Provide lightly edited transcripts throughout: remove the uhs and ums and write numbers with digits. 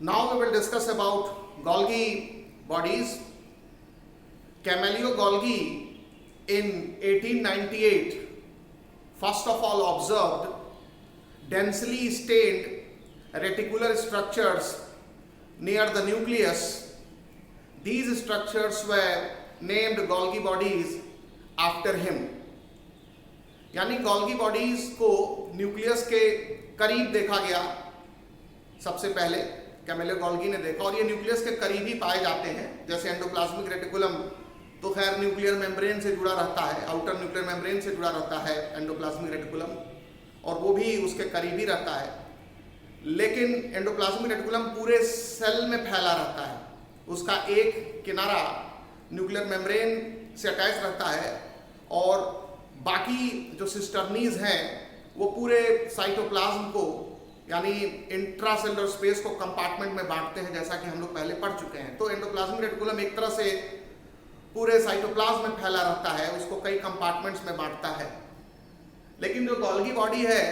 Now we will discuss about Golgi bodies. Cameleo Golgi in 1898 first of all observed densely stained reticular structures near the nucleus. These structures were named Golgi bodies after him. यानी Golgi bodies को nucleus के करीब देखा गया सबसे पहले, कैमेलियो Golgi ने देखा, और ये न्यूक्लियस के करीब ही पाए जाते हैं। जैसे एंडोप्लाज्मिक रेटिकुलम तो खैर न्यूक्लियर मेम्ब्रेन से जुड़ा रहता है, आउटर न्यूक्लियर मेम्ब्रेन से जुड़ा रहता है एंडोप्लाज्मिक रेटिकुलम, और वो भी उसके करीब ही रहता है। लेकिन एंडोप्लाज्मिक रेटिकुलम पूरे सेल में फैला रहता है, उसका एक किनारा न्यूक्लियर मेम्ब्रेन से अटैच रहता है, और बाकी जो सिस्टर्नीज हैं वो पूरे साइटोप्लाज्म को यानी इंट्रासेलुलर स्पेस को कंपार्टमेंट में बांटते हैं, जैसा कि हम लोग पहले पढ़ चुके हैं। तो एंडोप्लाज्मिक रेटिकुलम एक तरह से पूरे साइटोप्लाज्म में फैला रहता है, उसको कई कंपार्टमेंट्स में बांटता है। लेकिन जो गोल्गी बॉडी है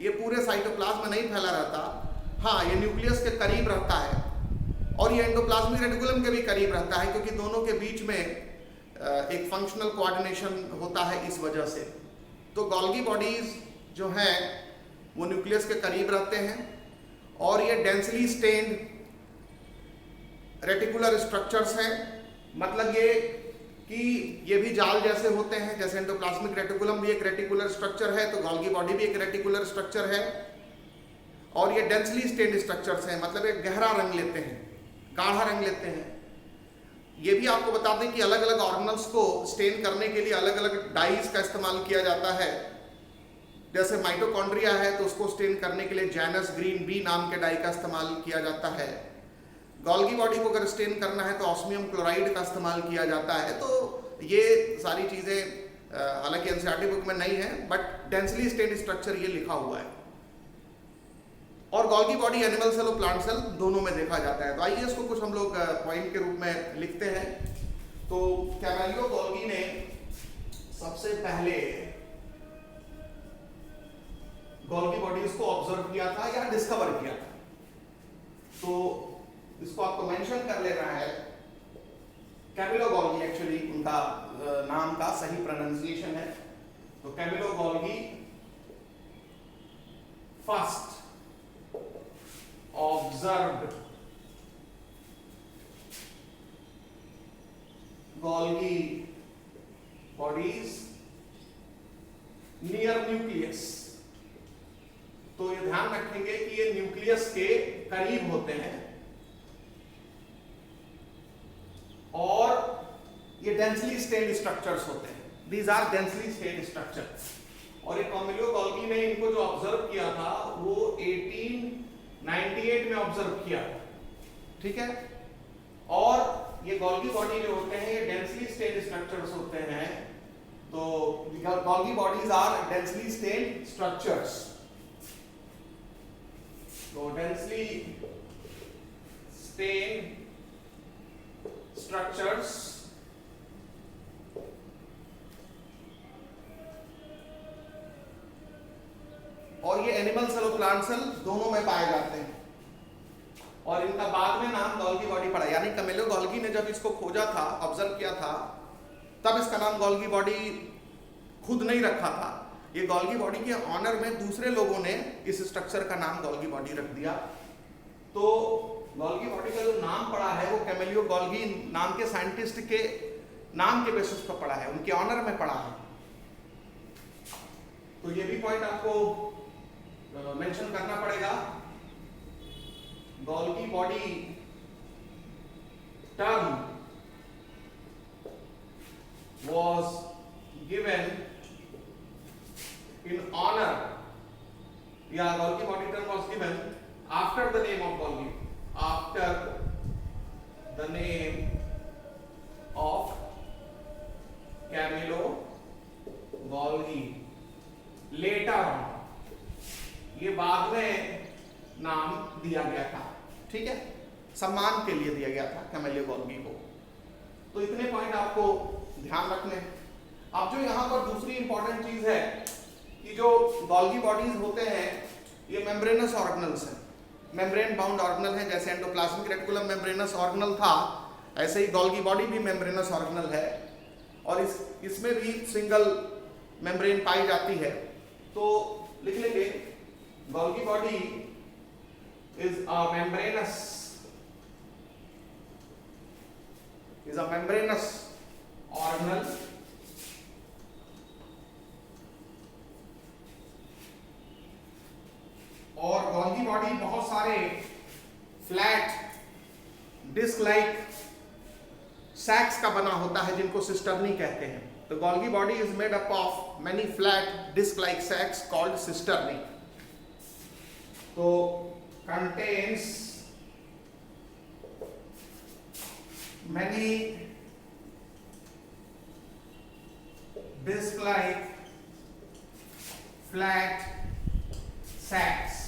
ये पूरे साइटोप्लाज्म में नहीं फैला रहता, हाँ ये न्यूक्लियस के करीब रहता है, और ये एंडोप्लाज्मिक रेटिकुलम के भी करीब रहता है, क्योंकि दोनों के बीच में एक फंक्शनल कोऑर्डिनेशन होता है इस वजह से। तो गोल्गी बॉडीज जो हैं वो न्यूक्लियस के करीब रहते हैं, और ये डेंसली स्टेन्ड रेटिकुलर स्ट्रक्चर्स हैं। मतलब ये कि ये भी जाल जैसे होते हैं, जैसे एंडोप्लाज्मिक रेटिकुलम भी एक रेटिकुलर स्ट्रक्चर है, तो गोल्गी बॉडी भी एक रेटिकुलर स्ट्रक्चर है, और ये डेंसली स्टेन्ड स्ट्रक्चर्स हैं, मतलब एक गहरा रंग लेते हैं, गाढ़ा रंग लेते हैं। ये भी आपको बता दें कि अलग अलग ऑर्गेनल्स को स्टेन करने के लिए अलग अलग डाइज का इस्तेमाल किया जाता है। जैसे माइटोकॉन्ड्रिया है तो उसको स्टेन करने के लिए जैनस ग्रीन बी नाम के डाई का इस्तेमाल किया जाता है। गोल्गी बॉडी को अगर स्टेन करना है तो ऑस्मियम क्लोराइड का इस्तेमाल किया जाता है। तो ये सारी चीज़ें हालांकि एनसीईआरटी बुक में नहीं है, बट डेंसली स्टेन्ड स्ट्रक्चर ये लिखा हुआ है। और गोल्गी बॉडी एनिमल सेल और प्लांट सेल दोनों में देखा जाता है। तो आइए इसको कुछ हम लोग पॉइंट के रूप में लिखते हैं। तो कैमेलियो गोल्गी ने सबसे पहले गोल्गी बॉडीज को ऑब्जर्व किया था या डिस्कवर किया था, तो इसको आपको मेंशन कर लेना है। कैमिलो गोल्गी एक्चुअली उनका नाम का सही प्रोनाउंसिएशन है। तो Camillo Golgi first observed Golgi bodies near nucleus. तो ये ध्यान रखेंगे कि ये न्यूक्लियस के करीब होते हैं, और ये डेंसली स्टेन्ड स्ट्रक्चर्स होते हैं। These are densely stained structures. और ये कैमेलियो गोल्गी ने इनको जो ऑब्जर्व किया था वो 1898 में ऑब्जर्व किया, ठीक है। और ये गोल्गी बॉडी जो होते हैं ये डेंसली स्टेन्ड स्ट्रक्चर्स होते हैं। तो Golgi bodies are densely stained structures. तो डेंसली स्टेन्ड स्ट्रक्चर्स और ये एनिमल सेल और प्लांट सेल दोनों में पाए जाते हैं, और इनका बाद में नाम गोल्गी बॉडी पड़ा। यानी कैमेलियो गोल्गी ने जब इसको खोजा था, ऑब्जर्व किया था, तब इसका नाम गोल्गी बॉडी खुद नहीं रखा था। ये गोल्गी बॉडी के ऑनर में दूसरे लोगों ने इस स्ट्रक्चर का नाम गोल्गी बॉडी रख दिया। तो गोल्गी बॉडी का जो नाम पड़ा है वो कैमेलियो गोल्गी नाम के साइंटिस्ट के नाम के बेसिस पर पड़ा है, उनके ऑनर में पड़ा है। तो ये भी पॉइंट आपको मेंशन करना पड़ेगा। Golgi body term was given in honor, yeah, Golgi body term was given after the name of Golgi, after the name of Camillo Golgi. Later on, ये बाद में नाम दिया गया था, ठीक है, सम्मान के लिए दिया गया था कैमेलियो गोल्गी को। तो इतने पॉइंट आपको ध्यान रखने। अब जो यहाँ पर दूसरी इंपॉर्टेंट चीज है कि जो गोल्गी बॉडीज होते हैं ये मेम्ब्रेनस ऑर्गेनल्स हैं। मेम्ब्रेन बाउंड ऑर्गेनल है, जैसे एंडोप्लाज्मिक रेटिकुलम मेम्ब्रेनस ऑर्गेनल था, ऐसे ही गोल्गी बॉडी भी मेम्ब्रेनस ऑर्गेनल है और इसमें भी सिंगल मेम्ब्रेन पाई जाती है। तो लिख लेंगे Golgi body is a membranes organelle और गोल्गी बॉडी बहुत सारे फ्लैट डिस्क लाइक सैक्स का बना होता है जिनको सिस्टर्नी कहते हैं। तो Golgi body is made up of many flat disc like sacs called cisternae. तो contains many disc like flat sacs.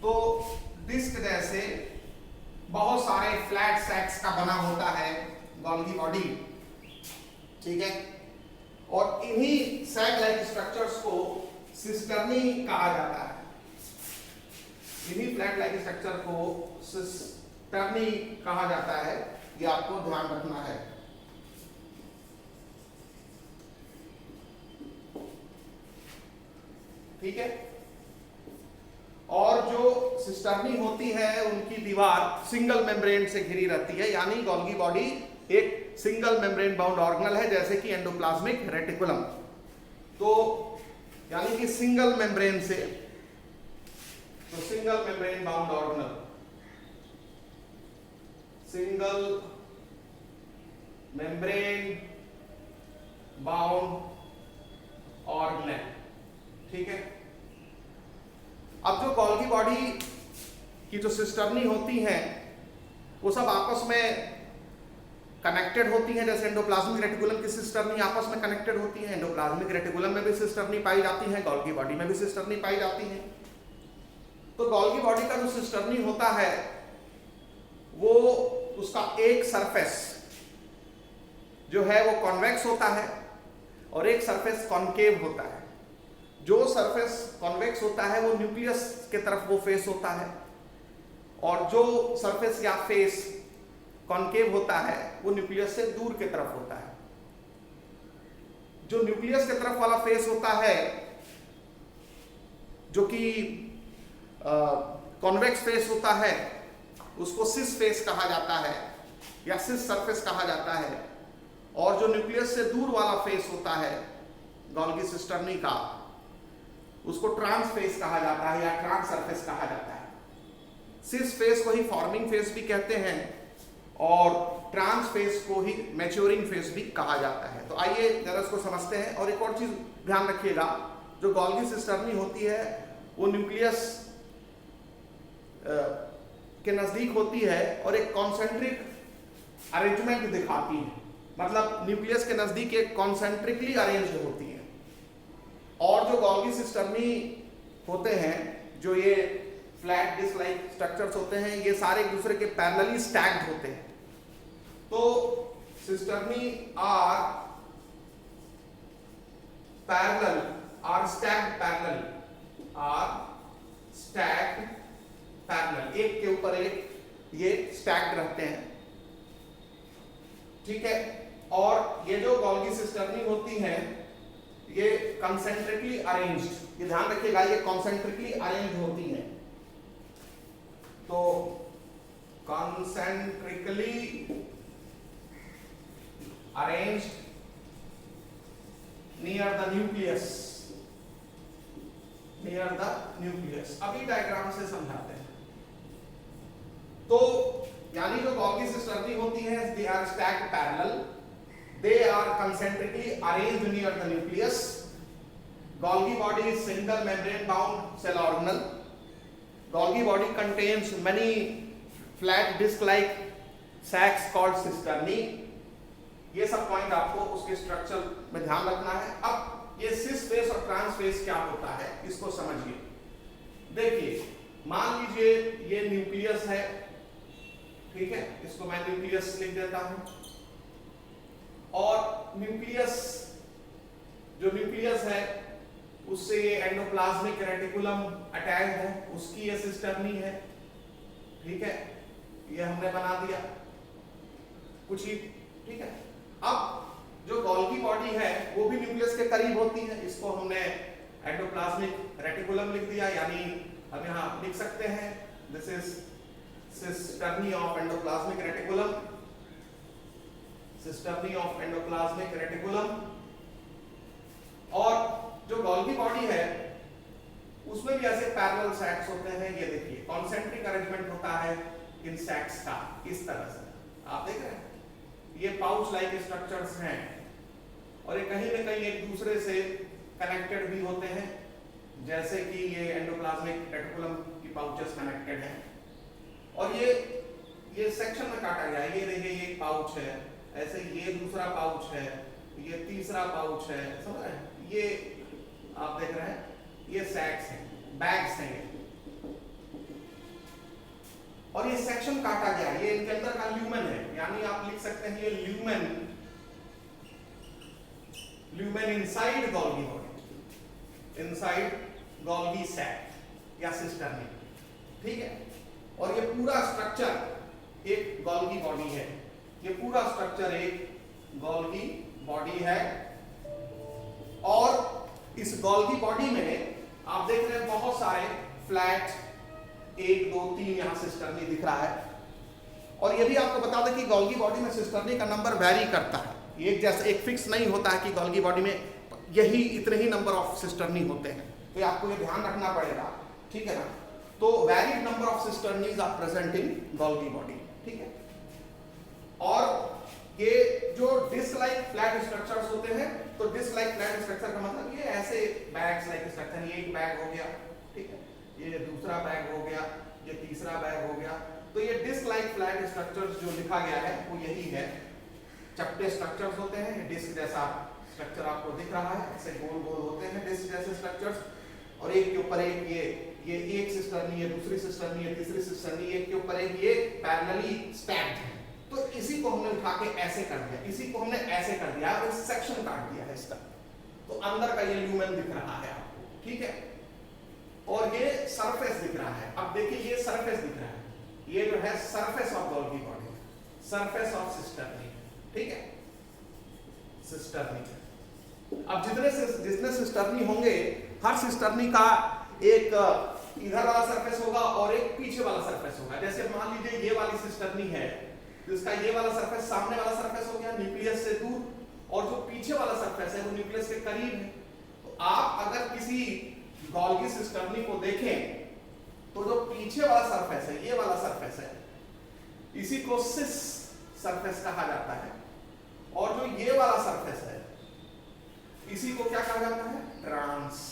तो डिस्क जैसे बहुत सारे फ्लैट सैक्स का बना होता है गोल्गी बॉडी, ठीक है। और इन्हीं सैक लाइक स्ट्रक्चर्स को सिस्टर्नी कहा जाता है। इन्हीं फ्लैट लाइक स्ट्रक्चर को सिस्टर्नी कहा जाता है, ये आपको ध्यान रखना है। ठीक है। और जो सिस्टर्नी होती है उनकी दीवार सिंगल मेम्ब्रेन से घिरी रहती है, यानी गोल्गी बॉडी एक सिंगल मेम्ब्रेन बाउंड ऑर्गेनल है, जैसे कि एंडोप्लाज्मिक रेटिकुलम। तो यानी कि सिंगल मेम्ब्रेन से, तो single membrane bound organelle, single membrane bound organelle, ठीक है। अब जो गोल्गी बॉडी की जो सिस्टर्नी होती हैं वो सब आपस में कनेक्टेड होती हैं, जैसे एंडोप्लाज्मिक रेटिकुलम की सिस्टर्नी आपस में कनेक्टेड होती है। एंडोप्लाज्मिक रेटिकुलम में भी सिस्टर्नी पाई जाती है, गोल्गी बॉडी में भी सिस्टर्नी पाई जाती है। तो गोल्गी बॉडी का जो सिस्टर्नी होता है वो उसका एक सरफेस जो है वो कॉन्वेक्स होता है और एक सरफेस कॉन्केव होता है। जो सरफेस कॉन्वेक्स होता है वो न्यूक्लियस के तरफ वो फेस होता है और जो सरफेस या फेस कॉन्केव होता है वो न्यूक्लियस से दूर के तरफ होता है। जो न्यूक्लियस के तरफ वाला फेस होता है, जो कि कॉन्वेक्स फेस होता है, उसको सिस फेस कहा जाता है या सिस सरफेस कहा जाता है। और जो न्यूक्लियस से दूर वाला फेस होता है गोल्गी सिस्टर्नी का, उसको ट्रांस फेस कहा जाता है या ट्रांस सरफेस कहा जाता है। सिस फेस को ही फॉर्मिंग फेस भी कहते हैं और ट्रांस फेस को ही मैच्योरिंग फेस भी कहा जाता है। तो आइए जरा इसको समझते हैं। और एक और चीज ध्यान रखिएगा, जो गोल्गी सिस्टर्नी होती है वो न्यूक्लियस के नजदीक होती है और एक कॉन्सेंट्रिक अरेंजमेंट दिखाती है, मतलब न्यूक्लियस के नजदीक एक कॉन्सेंट्रिकली अरेंज्ड होती है। और जो गोल्गी सिस्टर्नी होते हैं, जो ये फ्लैट डिस्क लाइक स्ट्रक्चर्स होते हैं, ये सारे एक दूसरे के पैरेलली स्टैक्ड होते हैं। तो cisternae are parallel, are stacked parallel, are stacked parallel, एक के ऊपर एक ये स्टैक्ड रहते हैं, ठीक है। और ये जो गोल्गी सिस्टर्नी होती है ये कंसेंट्रिकली अरेंज्ड, ये ध्यान रखिएगा, ये कंसेंट्रिकली अरेंज्ड होती है। तो concentrically arranged near the nucleus, near the nucleus. अभी डायग्राम से समझाते हैं। तो यानी जो गोल्गी सिस्टर्नी होती है, they are stacked parallel, they are concentrically arranged near the nucleus. Golgi body is single membrane bound cell organelle. Golgi body contains many flat disc like sacs called cisternae. ये सब point आपको उसके structure में ध्यान रखना है। अब ये सिस फेस और ट्रांस फेस क्या होता है इसको समझिए। देखिए, मान लीजिए ये न्यूक्लियस है, ठीक है, इसको मैं न्यूक्लियस लिख देता हूं। और न्यूक्लियस, जो न्यूक्लियस है उससे ये एंडोप्लाज्मिक रेटिकुलम अटैच है, उसकी ये सिस्टर्नी है, ठीक है, ये हमने बना दिया कुछ ही, ठीक है। अब जो गोल्गी बॉडी है वो भी न्यूक्लियस के करीब होती है, इसको हमने एंडोप्लाज्मिक रेटिकुलम लिख दिया, यानी हम यहाँ लिख सकते हैं this is cisternae of endoplasmic reticulum, cisternae of endoplasmic reticulum. और जो गोल्गी बॉडी है उसमें भी ऐसे पैरेलल सैक्स होते हैं, ये देखिए कॉन्सेंट्रिक अरेंजमेंट होता है इन सैक्स का, इस तरह से आप देख रहे हैं, ये पाउच लाइक स्ट्रक्चर्स हैं और ये कहीं ना कहीं एक दूसरे से कनेक्टेड भी होते हैं, जैसे कि ये एंडोप्लाज्मिक रेटिकुलम की पाउचेस कनेक्टेड हैं। और ये सेक्शन में काटा गया है, ये देखिए ये एक पाउच है, ऐसे ये दूसरा पाउच है, ये तीसरा पाउच है, समझ रहे हैं, ये आप देख रहे हैं ये सैक्स हैं, बैग्स हैं ये। और ये सेक्शन काटा गया, ये इनके अंदर का ल्यूमेन है, यानी आप लिख सकते हैं ये lumen inside Golgi body, inside Golgi sac या सिस्टर्नी, ठीक है। और ये पूरा स्ट्रक्चर एक गोल्गी बॉडी है, ये पूरा स्ट्रक्चर एक गोल्गी बॉडी है। और इस गोल्गी बॉडी में आप देख रहे हैं बहुत सारे फ्लैट 1 2 3 यहां सिस्टर्नी दिख रहा है। और ये भी आपको बता दें कि गोल्गी बॉडी में सिस्टर्नी का नंबर वैरी करता है, एक जैसा एक फिक्स नहीं होता है कि गोल्गी बॉडी में यही इतने ही नंबर ऑफ सिस्टर्नी होते हैं, तो आपको ये ध्यान रखना पड़ेगा, ठीक है ना। तो varied number of cisternae are present in Golgi body, ठीक है। और ये जो डिस्क लाइक फ्लैट स्ट्रक्चर्स होते हैं, तो डिस्क लाइक फ्लैट स्ट्रक्चर का मतलब ये ऐसे बैग्स लाइक स्ट्रक्चर, ये एक बैग हो गया, ठीक है, ये दूसरा बैग हो गया, ये तीसरा बैग हो गया। तो ये डिस्क लाइक फ्लैट स्ट्रक्चर्स जो लिखा गया है वो यही है, चपटे स्ट्रक्चर्स होते हैं, डिस्क जैसा स्ट्रक्चर आपको दिख रहा है, ऐसे गोल गोल होते हैं डिस्क जैसे स्ट्रक्चर्स, और एक के ऊपर एक ये एक सिस्टर्नी है, दूसरी सिस्टर्नी है, तीसरी सिस्टर्नी, एक के ऊपर एक ये पैरेलली स्टैक्ड है। तो इसी को हमने उठा के ऐसे कर दिया, इसी को हमने ऐसे कर दिया और सेक्शन काट दिया है इसका, तो अंदर का ये ल्यूमेन दिख रहा है आपको, ठीक है। और ये सरफेस दिख रहा है, अब देखिए ये सरफेस दिख रहा है, ये जो है surface of Golgi body, surface of cisternae, ठीक है, सिस्टर्नी। अब जितने सिस्टर्नी होंगे, हर सिस्टर्नी का एक इधर वाला सरफेस होगा और एक पीछे वाला सरफेस होगा। जैसे मान लीजिए ये वाली सिस्टर्नी है, तो इसका ये वाला सरफेस सामने वाला सरफेस हो गया न्यूक्लियस से दूर, और जो पीछे वाला सरफेस है वो न्यूक्लियस के करीब है। तो आप अगर किसी गोल्गी सिस्टर्नी को देखें तो जो पीछे वाला सरफेस है, ये वाला सरफेस है, इसी को सिस सरफेस कहा जाता है, और जो ये वाला सरफेस है इसी को क्या कहा जाता है, ट्रांस।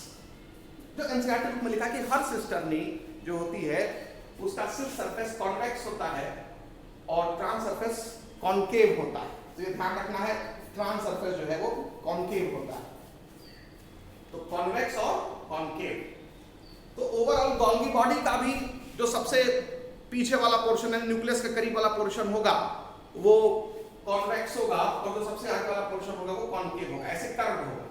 जो एनसीईआरटी बुक में लिखा कि हर सिस्टर्नी जो होती है उसका सिस सरफेस कॉन्वेक्स होता है और ट्रांस सरफेस कॉनकेव होता है, तो ये ध्यान रखना है, ट्रांस सरफेस जो है वो कॉनकेव होता है, तो कॉन्वेक्स और कॉनकेव। तो ओवरऑल गोल्गी बॉडी का भी जो सबसे पीछे वाला पोर्शन है, न्यूक्लियस के करीब वाला पोर्शन होगा वो कॉन्वेक्स होगा, और जो सबसे आगे वाला पोर्शन होगा वो कॉनकेव होगा, ऐसे कर्व होगा।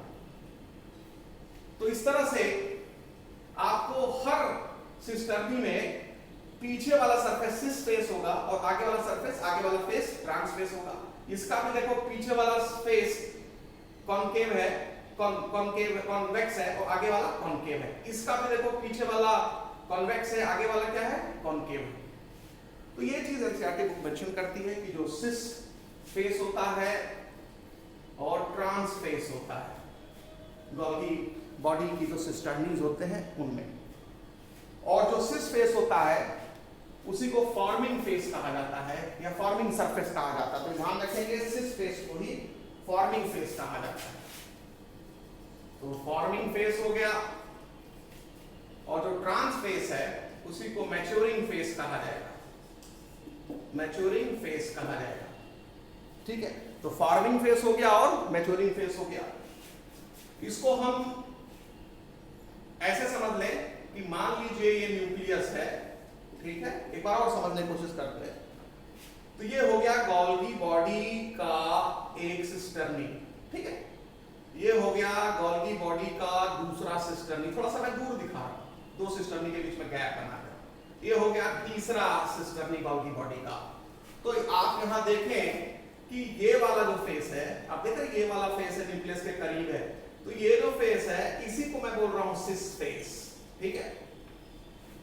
तो इस तरह से आपको हर सिस्टर्नी में पीछे वाला सरफेस सिस फेस होगा और आगे वाला सरफेस, आगे वाला फेस ट्रांस फेस होगा। इसका भी देखो पीछे वाला फेस कॉनकेव है, कॉनकेव कॉन्वेक्स है, और आगे वाला कॉनकेव है। इसका भी देखो पीछे वाला कॉन्वेक्स है, आगे वाला क्या है, कॉनकेव है। तो ये चीज एनसीईआरटी बुक मेंशन करती है कि जो सिस फेस होता है और ट्रांस फेस होता है गोल्गी बॉडी की जो सिस्टर्नीज होते हैं उनमें, और जो सिस फेस होता है उसी को फॉर्मिंग फेस कहा जाता है या फॉर्मिंग सरफेस कहा जाता है। तो ध्यान रखेंगे सिस फेस को ही फॉर्मिंग फेस कहा जाता है। तो फॉर्मिंग फेस हो गया, और जो ट्रांस फेस है उसी को मैच्योरिंग फेस कहा जाएगा, मैच्योरिंग फेस कहा जाएगा, ठीक है। तो फॉर्मिंग फेस हो गया और मैच्योरिंग फेस हो गया। इसको हम ऐसे समझ लें कि मान लीजिए ये न्यूक्लियस है, ठीक है, एक बार और समझने की कोशिश करते हैं। तो ये हो गया गोल्गी बॉडी का एक सिस्टर्नी, ठीक है। ये हो गया गोल्गी बॉडी का दूसरा सिस्टर्नी, थोड़ा सा मैं दूर दिखा रहा हूं, दो सिस्टर्नी के बीच में गैप बना कर। ये हो गया तीसरा सिस्टर्नी गोल्गी बॉडी का। तो आप यहां देखें कि ये वाला जो फेस है, आप देख रहे हैं ये वाला फेस है न्यूक्लियस के करीब है, तो ये जो फेस है इसी को मैं बोल रहा हूं सिस फेस, ठीक है।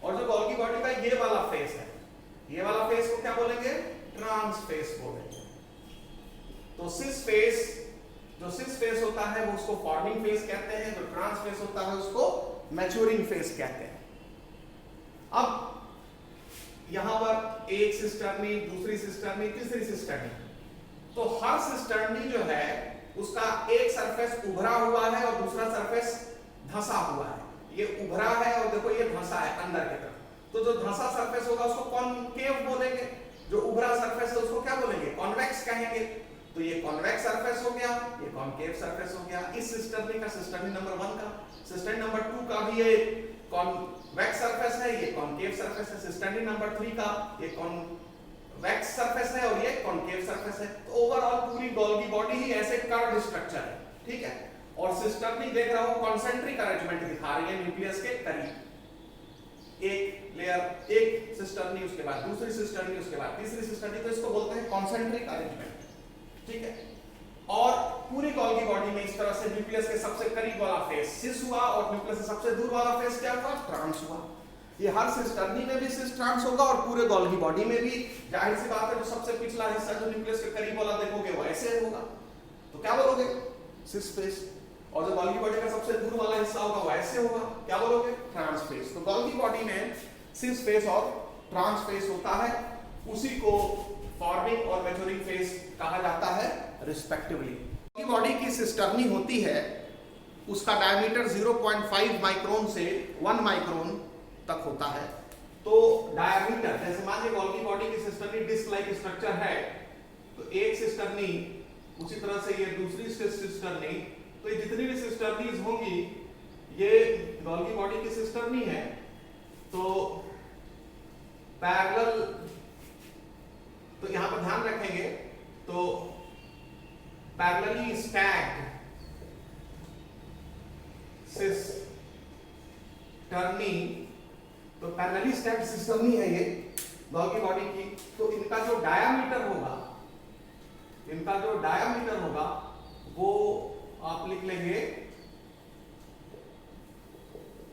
और जो गोल्गी बॉडी का ये वाला फेस है, ये वाला फेस को क्या बोलेंगे, ट्रांस फेस बोलेंगे। तो सिस फेस, जो सिस फेस होता है वो उसको फॉर्मिंग फेस कहते हैं, जो ट्रांस फेस होता है उसको मैच्योरिंग फेस कहते हैं। अब यहां पर एक सिस्टर्नी, दूसरी सिस्टर्नी, तीसरी सिस्टर्नी, तो हर सिस्टर्नी जो है उसका एक सरफेस उभरा हुआ है और दूसरा सरफेस धंसा हुआ है। ये उभरा है और देखो ये धंसा है अंदर की तरफ। तो जो धंसा सरफेस होगा उसको कॉनकेव बोलेंगे, जो उभरा सरफेस है उसको क्या बोलेंगे, कॉन्वेक्स कहेंगे। तो ये कॉन्वेक्स सरफेस हो गया, ये कॉनकेव सरफेस हो गया। इस सिस्टर्नी का, सिस्टर्नी नंबर 1 का, सिस्टर्नी नंबर 2 का भी ये कॉन्वेक्स सरफेस है, ये कॉनकेव सरफेस है। सिस्टर्नी नंबर 3 का ये कॉन्वेक्स सरफेस है और ये कॉनकेव सरफेस है। तो ओवरऑल पूरी गोल्गी बॉडी ही ऐसे कर्व्ड स्ट्रक्चर है, ठीक है। और सिस्टर्नी देख रहा हूं कॉन्सेंट्रिक अरेंजमेंट दिखा रही है न्यूक्लियस के करीब। एक लेयर, एक सिस्टर्नी, उसके बाद दूसरी सिस्टर्नी, उसके बाद तीसरी सिस्टर्नी, तो इसको बोलते हैं कॉन्सेंट्रिक अरेंजमेंट, ठीक है। और पूरी गोल्गी बॉडी में इस तरह से न्यूक्लियस के सबसे करीब वाला फेस सिस हुआ और न्यूक्लियस से सबसे दूर वाला फेस क्या हुआ, ट्रांस हुआ। ये हर सिस्टर्नी में भी सिस ट्रांस होगा और पूरे गोल्गी बॉडी में भी। जाहिर सी बात है जो सबसे पिछला हिस्सा जो न्यूक्लियस के करीब वाला देखोगे वो ऐसे होगा, तो क्या बोलोगे, सिस फेस। और जो गोल्गी बॉडी का सबसे दूर वाला हिस्सा होगा वो ऐसे होगा, क्या बोलोगे, ट्रांस फेस। तो गोल्गी बॉडी में सिस फेस और ट्रांस फेस होता है, उसी को फॉर्मिंग और मैच्योरिंग फेस कहा जाता है रिस्पेक्टिवली। गोल्गी बॉडी की सिस्टर्नी होती है, उसका डायमीटर 0.5 माइक्रोन से 1 माइक्रोन तक होता है। तो डायमीटर, जैसे मान लीजिए गोल्गी बॉडी की सिस्टर्नी डिस्क लाइक स्ट्रक्चर है, तो एक सिस्टर्नी, उसी तरह से ये दूसरी सिस्टर्नी, तो ये जितनी भी सिस्टर्नीज होंगी ये गोल्गी बॉडी की सिस्टर्नी है। तो पैरेलल, तो यहां पर ध्यान रखेंगे, तो पैरेलली स्टैक्ड सिस्टर्नी, तो पैरेलली स्टैक्ड सिस्टर्नी है ये गोल्गी बॉडी की। तो इनका जो डायामीटर होगा, इनका जो डायामीटर होगा वो आप लिख लेंगे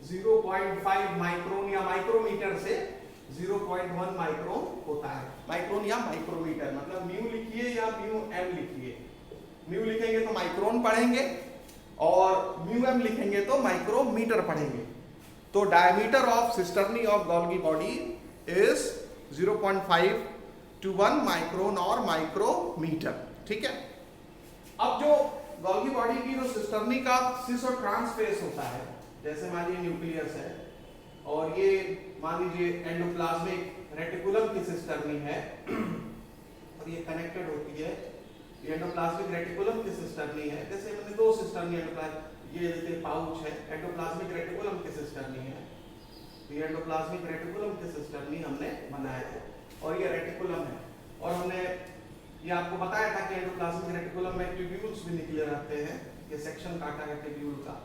0.5 माइक्रोन या माइक्रोमीटर से 0.1 माइक्रोन होता है। माइक्रोन या माइक्रोमीटर, मतलब म्यू लिखिए या म्यू एम लिखिए। म्यू लिखेंगे तो माइक्रोन पढ़ेंगे और म्यू एम लिखेंगे तो माइक्रोमीटर पढ़ेंगे। तो diameter of cisternae of Golgi body is 0.5 to 1 micron और माइक्रोमीटर, ठीक है। अब जो गोल्गी बॉडी की जो सिस्टर्नी का सिस और ट्रांस फेस होता है, जैसे मान लीजिए न्यूक्लियस है और ये मान लीजिए एंडोप्लाज्मिक रेटिकुलम की सिस्टर्नी है और ये कनेक्टेड होती है, ये एंडोप्लाज्मिक रेटिकुलम की सिस्टर्नी है। जैसे मैंने दो सिस्टर्नी, ये देखिए पाउच है, एंडोप्लाज्मिक रेटिकुलम की सिस्टर्नी है, तो ये एंडोप्लाज्मिक रेटिकुलम की सिस्टर्नी हमने बनाया है और ये रेटिकुलम है। और हमने ये आपको बताया था कि एंडोप्लाज्मिक रेटिकुलम में ट्यूब्यूल्स भी निकले रहते हैं, ये सेक्शन काटा है ट्यूब्यूल का,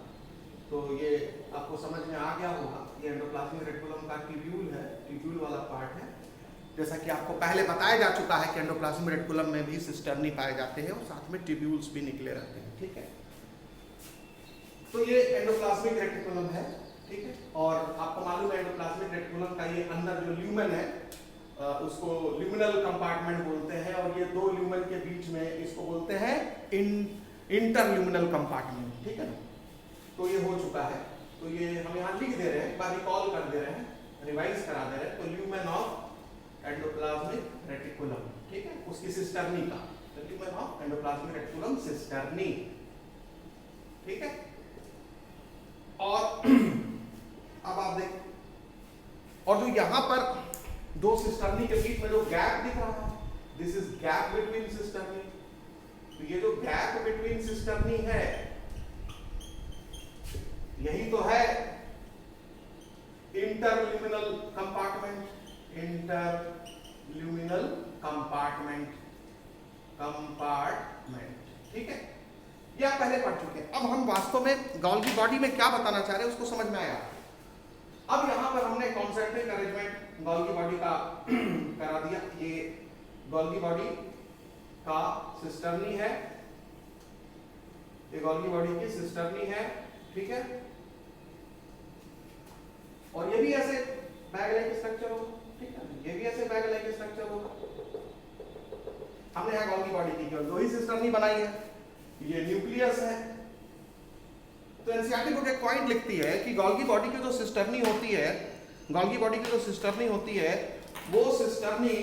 तो ये आपको समझ में आ गया होगा। ये एंडोप्लाज्मिक रेटिकुलम का ट्यूब्यूल है, ट्यूब्यूल वाला पार्ट है। जैसा कि आपको पहले बताया जा चुका है कि एंडोप्लाज्मिक रेटिकुलम में भी सिस्टर्नी पाए जाते हैं और साथ में ट्यूब्यूल्स भी निकले रहते हैं, ठीक है। तो ये एंडोप्लाज्मिक रेटिकुलम है, ठीक है। और आपको मालूम है एंडोप्लाज्मिक रेटिकुलम का ये अंदर जो ल्यूमेन है उसको ल्यूमिनल कंपार्टमेंट बोलते हैं और ये दो ल्यूमेन के बीच में इसको बोलते हैं इंटरल्यूमिनल कंपार्टमेंट, ठीक है ना। तो ये हो चुका है, तो ये हम यहाँ लिख दे रहे हैं, एक बार रिकॉल कर दे रहे हैं, रिवाइज करा दे रहे हैं। तो ल्यूमेन ऑफ एंडोप्लाज्मिक रेटिकुलम, ठीक है, उसकी सिस्टर्नी का, तो lumen of endoplasmic reticulum cisternae, ठीक है। और अब आप देख, और जो यहां पर दो सिस्टर्नी के बीच में जो गैप दिख रहा है, this is gap between cisternae. तो ये जो गैप बिटवीन सिस्टर्नी है, यही तो है इंटरल्यूमिनल कंपार्टमेंट, इंटरल्यूमिनल कंपार्टमेंट, ठीक है। ये आप पहले पढ़ चुके हैं। अब हम वास्तव में गोल्गी बॉडी में क्या बताना चाह रहे हैं उसको समझ में आया। अब यहाँ पर हमने कॉन्सेंट्रिक अरेंजमेंट गोल्गी बॉडी का करा दिया। ये गोल्गी बॉडी का सिस्टर्नी है, ये गोल्गी बॉडी की सिस्टर्नी है, ठीक है। और ये भी ऐसे बैग लाइक स्ट्रक्चर होगा, ठीक है, ये भी ऐसे बैग लाइक स्ट्रक्चर होगा। हमने यहाँ गोल्गी बॉडी की केवल दो ही सिस्टर्नी बनाई है, ये न्यूक्लियस है। तो एनसीईआरटी बुक एक पॉइंट लिखती है कि गोल्गी बॉडी की जो सिस्टर्नी होती है, गोल्गी बॉडी की जो सिस्टर्नी होती है, वो सिस्टर्नी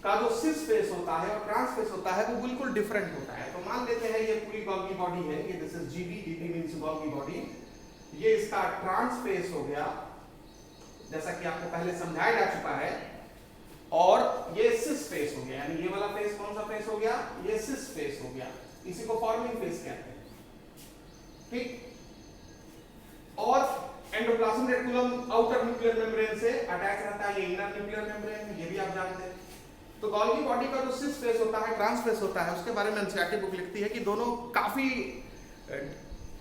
का जो सिस फेस होता है और ट्रांस फेस होता है वो बिल्कुल डिफरेंट होता है। तो मान लेते हैं ये पूरी गोल्गी बॉडी है, ये this is GB, GB means Golgi body. ये इसका ट्रांस फेस हो गया, जैसा कि आपको पहले समझाया जा चुका है, और ये सिस फेस हो गया, यानी ये वाला फेस कौन सा फेस हो गया, ये सिस फेस हो गया। इसी को फॉर्मिंग फेस कहते हैं, ठीक। और endoplasmic reticulum outer nuclear membrane से अटैच रहता है, ये इनर न्यूक्लियर मेम्ब्रेन है, ये भी आप जानते हैं। तो गोल्गी बॉडी का जो सिस फेस होता है, ट्रांस फेस होता है, उसके बारे में एनसीईआरटी बुक लिखती है कि दोनों काफी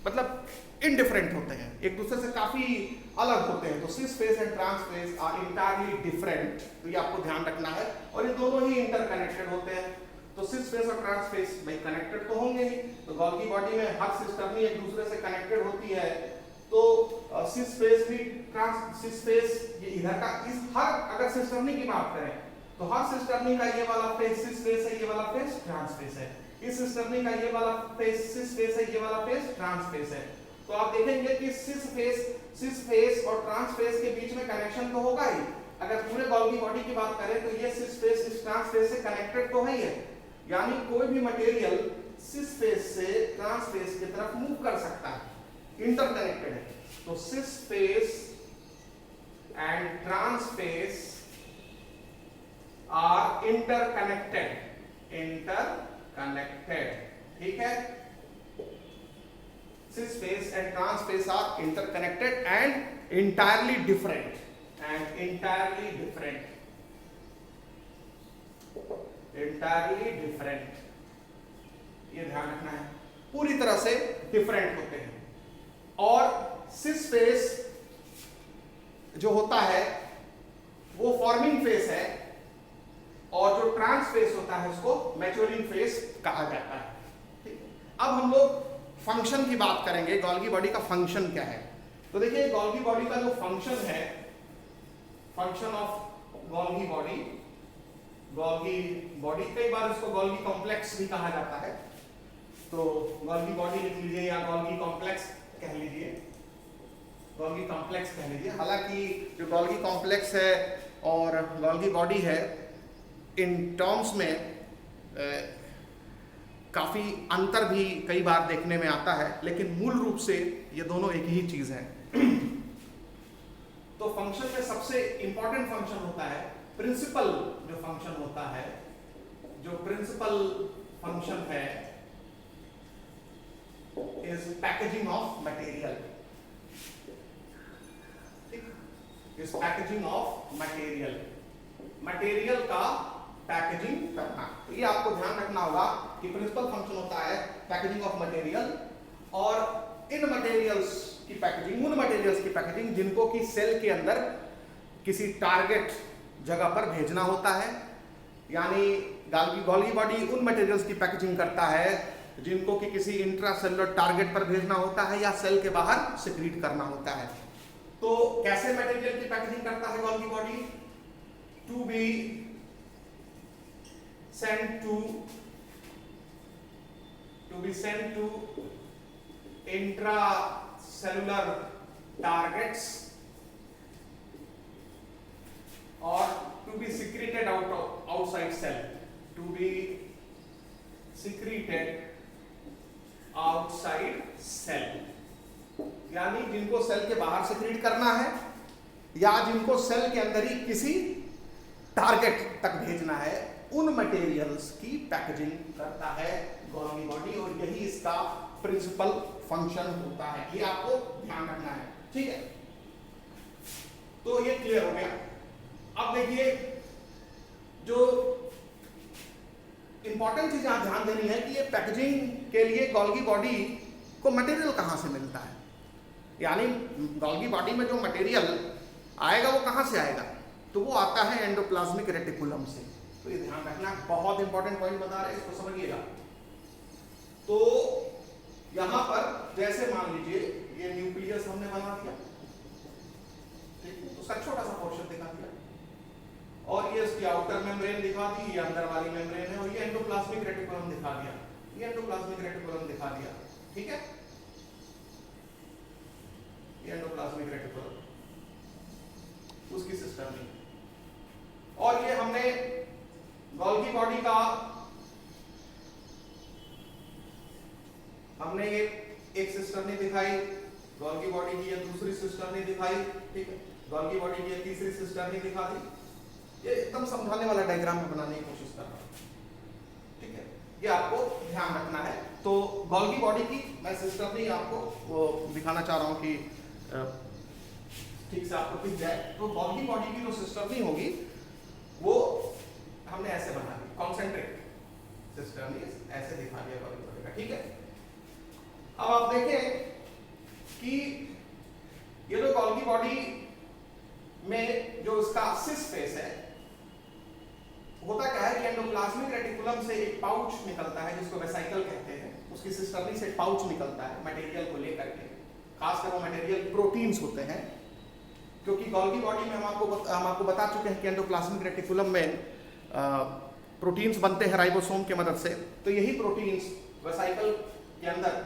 मतलब इनडिफरेंट होते हैं, एक दूसरे से काफी अलग होते हैं। तो cis face and trans face are entirely different, तो ये आपको ध्यान रखना है। और ये दोनों ही इंटरकनेक्टेड होते हैं। तो सिस फेस और ट्रांस फेस भाई कनेक्टेड तो होंगे ही। तो गोल्गी बॉडी में हर सिस्टर्नी एक दूसरे से कनेक्टेड होती है। तो सिस फेस भी सिस फेस ये इधर का, इस हर अगर सिस्टर्नी की बात करें तो हर सिस्टर्नी का ये वाला फेस सिस फेस है, ये वाला फेस ट्रांस फेस है। इस सिस्टर्नी का ये वाला फेस सिस फेस है, ये वाला फेस ट्रांस फेस है। तो आप देखेंगे कि सिस फेस और ट्रांस फेस के बीच में कनेक्शन तो होगा ही। अगर पूरे गोल्गी बॉडी की बात करें तो ये सिस फेस इस ट्रांस फेस से कनेक्टेड तो है ही है, यानी कोई भी मटेरियल सिस फेस से ट्रांस फेस की तरफ मूव कर सकता है, इंटरकनेक्टेड है। तो cis face and trans face are interconnected, ठीक है। Cis phase and trans phase are interconnected and entirely different, ये ध्यान रखना है, पूरी तरह से डिफरेंट होते हैं। और cis phase जो होता है वो फॉर्मिंग फेस है, और जो ट्रांस फेस होता है उसको मैच्योरिंग फेस कहा जाता है, ठीक। अब हम लोग फंक्शन की बात करेंगे, गोल्गी बॉडी का फंक्शन क्या है। तो देखिए गोल्गी बॉडी का जो फंक्शन है, फंक्शन ऑफ गोल्गी बॉडी कई बार इसको गोल्गी कॉम्प्लेक्स भी कहा जाता है। तो गोल्गी बॉडी लिख लीजिए या गोल्गी कॉम्प्लेक्स कह लीजिए, गोल्गी कॉम्प्लेक्स कह लीजिए। हालांकि जो गोल्गी कॉम्प्लेक्स है और गोल्गी बॉडी है, इन टर्म्स में काफी अंतर भी कई बार देखने में आता है, लेकिन मूल रूप से ये दोनों एक ही चीज है। तो फंक्शन में सबसे इंपॉर्टेंट फंक्शन होता है प्रिंसिपल, जो फंक्शन होता है, जो प्रिंसिपल फंक्शन है is packaging of material, is packaging of material का पैकेजिंग करना। तो ये आपको ध्यान रखना होगा कि प्रिंसिपल फंक्शन होता है पैकेजिंग ऑफ मटेरियल, और इन मटेरियल्स की पैकेजिंग, उन मटेरियल्स की पैकेजिंग जिनको कि सेल के अंदर किसी टारगेट जगह पर भेजना होता है। यानी गोल्गी बॉडी उन मटेरियल्स की पैकेजिंग करता है जिनको कि किसी इंट्रासेलुलर टारगेट पर भेजना होता है या सेल के बाहर सिक्रीट करना होता है। तो कैसे मटेरियल की पैकेजिंग करता है Golgi body? To be sent to intracellular targets or to be secreted outside cell, to be secreted outside cell, यानी जिनको सेल के बाहर सिक्रीट करना है या जिनको सेल के अंदर ही किसी टारगेट तक भेजना है, उन मटेरियल्स की पैकेजिंग करता है गोल्गी बॉडी, और यही इसका प्रिंसिपल फंक्शन होता है। ये आपको ध्यान रखना है, ठीक है। तो ये क्लियर हो गया। अब देखिए जो इन इंपॉर्टेंट चीज यहाँ ध्यान देनी है कि ये पैकेजिंग के लिए गोल्गी बॉडी को मटेरियल कहाँ से मिलता है, यानी गोल्गी बॉडी में जो मटेरियल आएगा वो कहाँ से आएगा, तो वो आता है एंडोप्लाज्मिक रेटिकुलम से। तो ये ध्यान रखना, बहुत इंपॉर्टेंट पॉइंट बता रहे हैं, इसको समझिएगा। तो यहां पर जैसे मान लीजिए ये न्यूक्लियस हमने बना दिया, ठीक है, उसका छोटा सा पोर्शन दिखा दिया, और ये इसकी आउटर मेम्ब्रेन दिखा दी, ये अंदर वाली मेम्ब्रेन है, और ये एंडोप्लाज्मिक रेटिकुलम दिखा दिया, ये एंडोप्लाज्मिक रेटिकुलम दिखा दिया, ठीक है, ये एंडोप्लाज्मिक रेटिकुलम उसकी सिस्टम में। और ये हमने गोल्गी बॉडी का हमने ये एक सिस्टम नहीं दिखाई, गोल्गी बॉडी की ये दूसरी सिस्टम नहीं दिखाई, ठीक है, गोल्गी बॉडी की ये तीसरी सिस्टम नहीं दिखा दी। ये एकदम समझाने वाला डायग्राम में बनाने की कोशिश कर रहा हूं, ठीक है, ये आपको ध्यान रखना है। तो गोल्गी बॉडी की मैं सिस्टम नहीं आपको वो दिखाना चाह रहा हूं कि ठीक से आपको दिख जाए। तो गोल्गी बॉडी की जो सिस्टम नहीं होगी वो हमने ऐसे बना दी, कॉन्सेंट्रिक सिस्टम ऐसे दिखा दिया गोल्गी बॉडी का, ठीक है। अब आप देखें कि ये जो गोल्गी बॉडी में जो इसका सिस फेस है, होता क्या है कि एंडोप्लाज्मिक रेटिकुलम से एक पाउच निकलता है जिसको वेसाइकल कहते हैं, उसकी सिस्टर्नी से एक पाउच निकलता है मटेरियल को लेकर के, खासकर वो मटेरियल प्रोटीन्स होते हैं, क्योंकि गोल्गी बॉडी में हम आपको बता चुके हैं कि एंडोप्लाज्मिक रेटिकुलम में प्रोटीन्स बनते हैं राइबोसोम की मदद से। तो यही प्रोटीन्स वेसाइकल के अंदर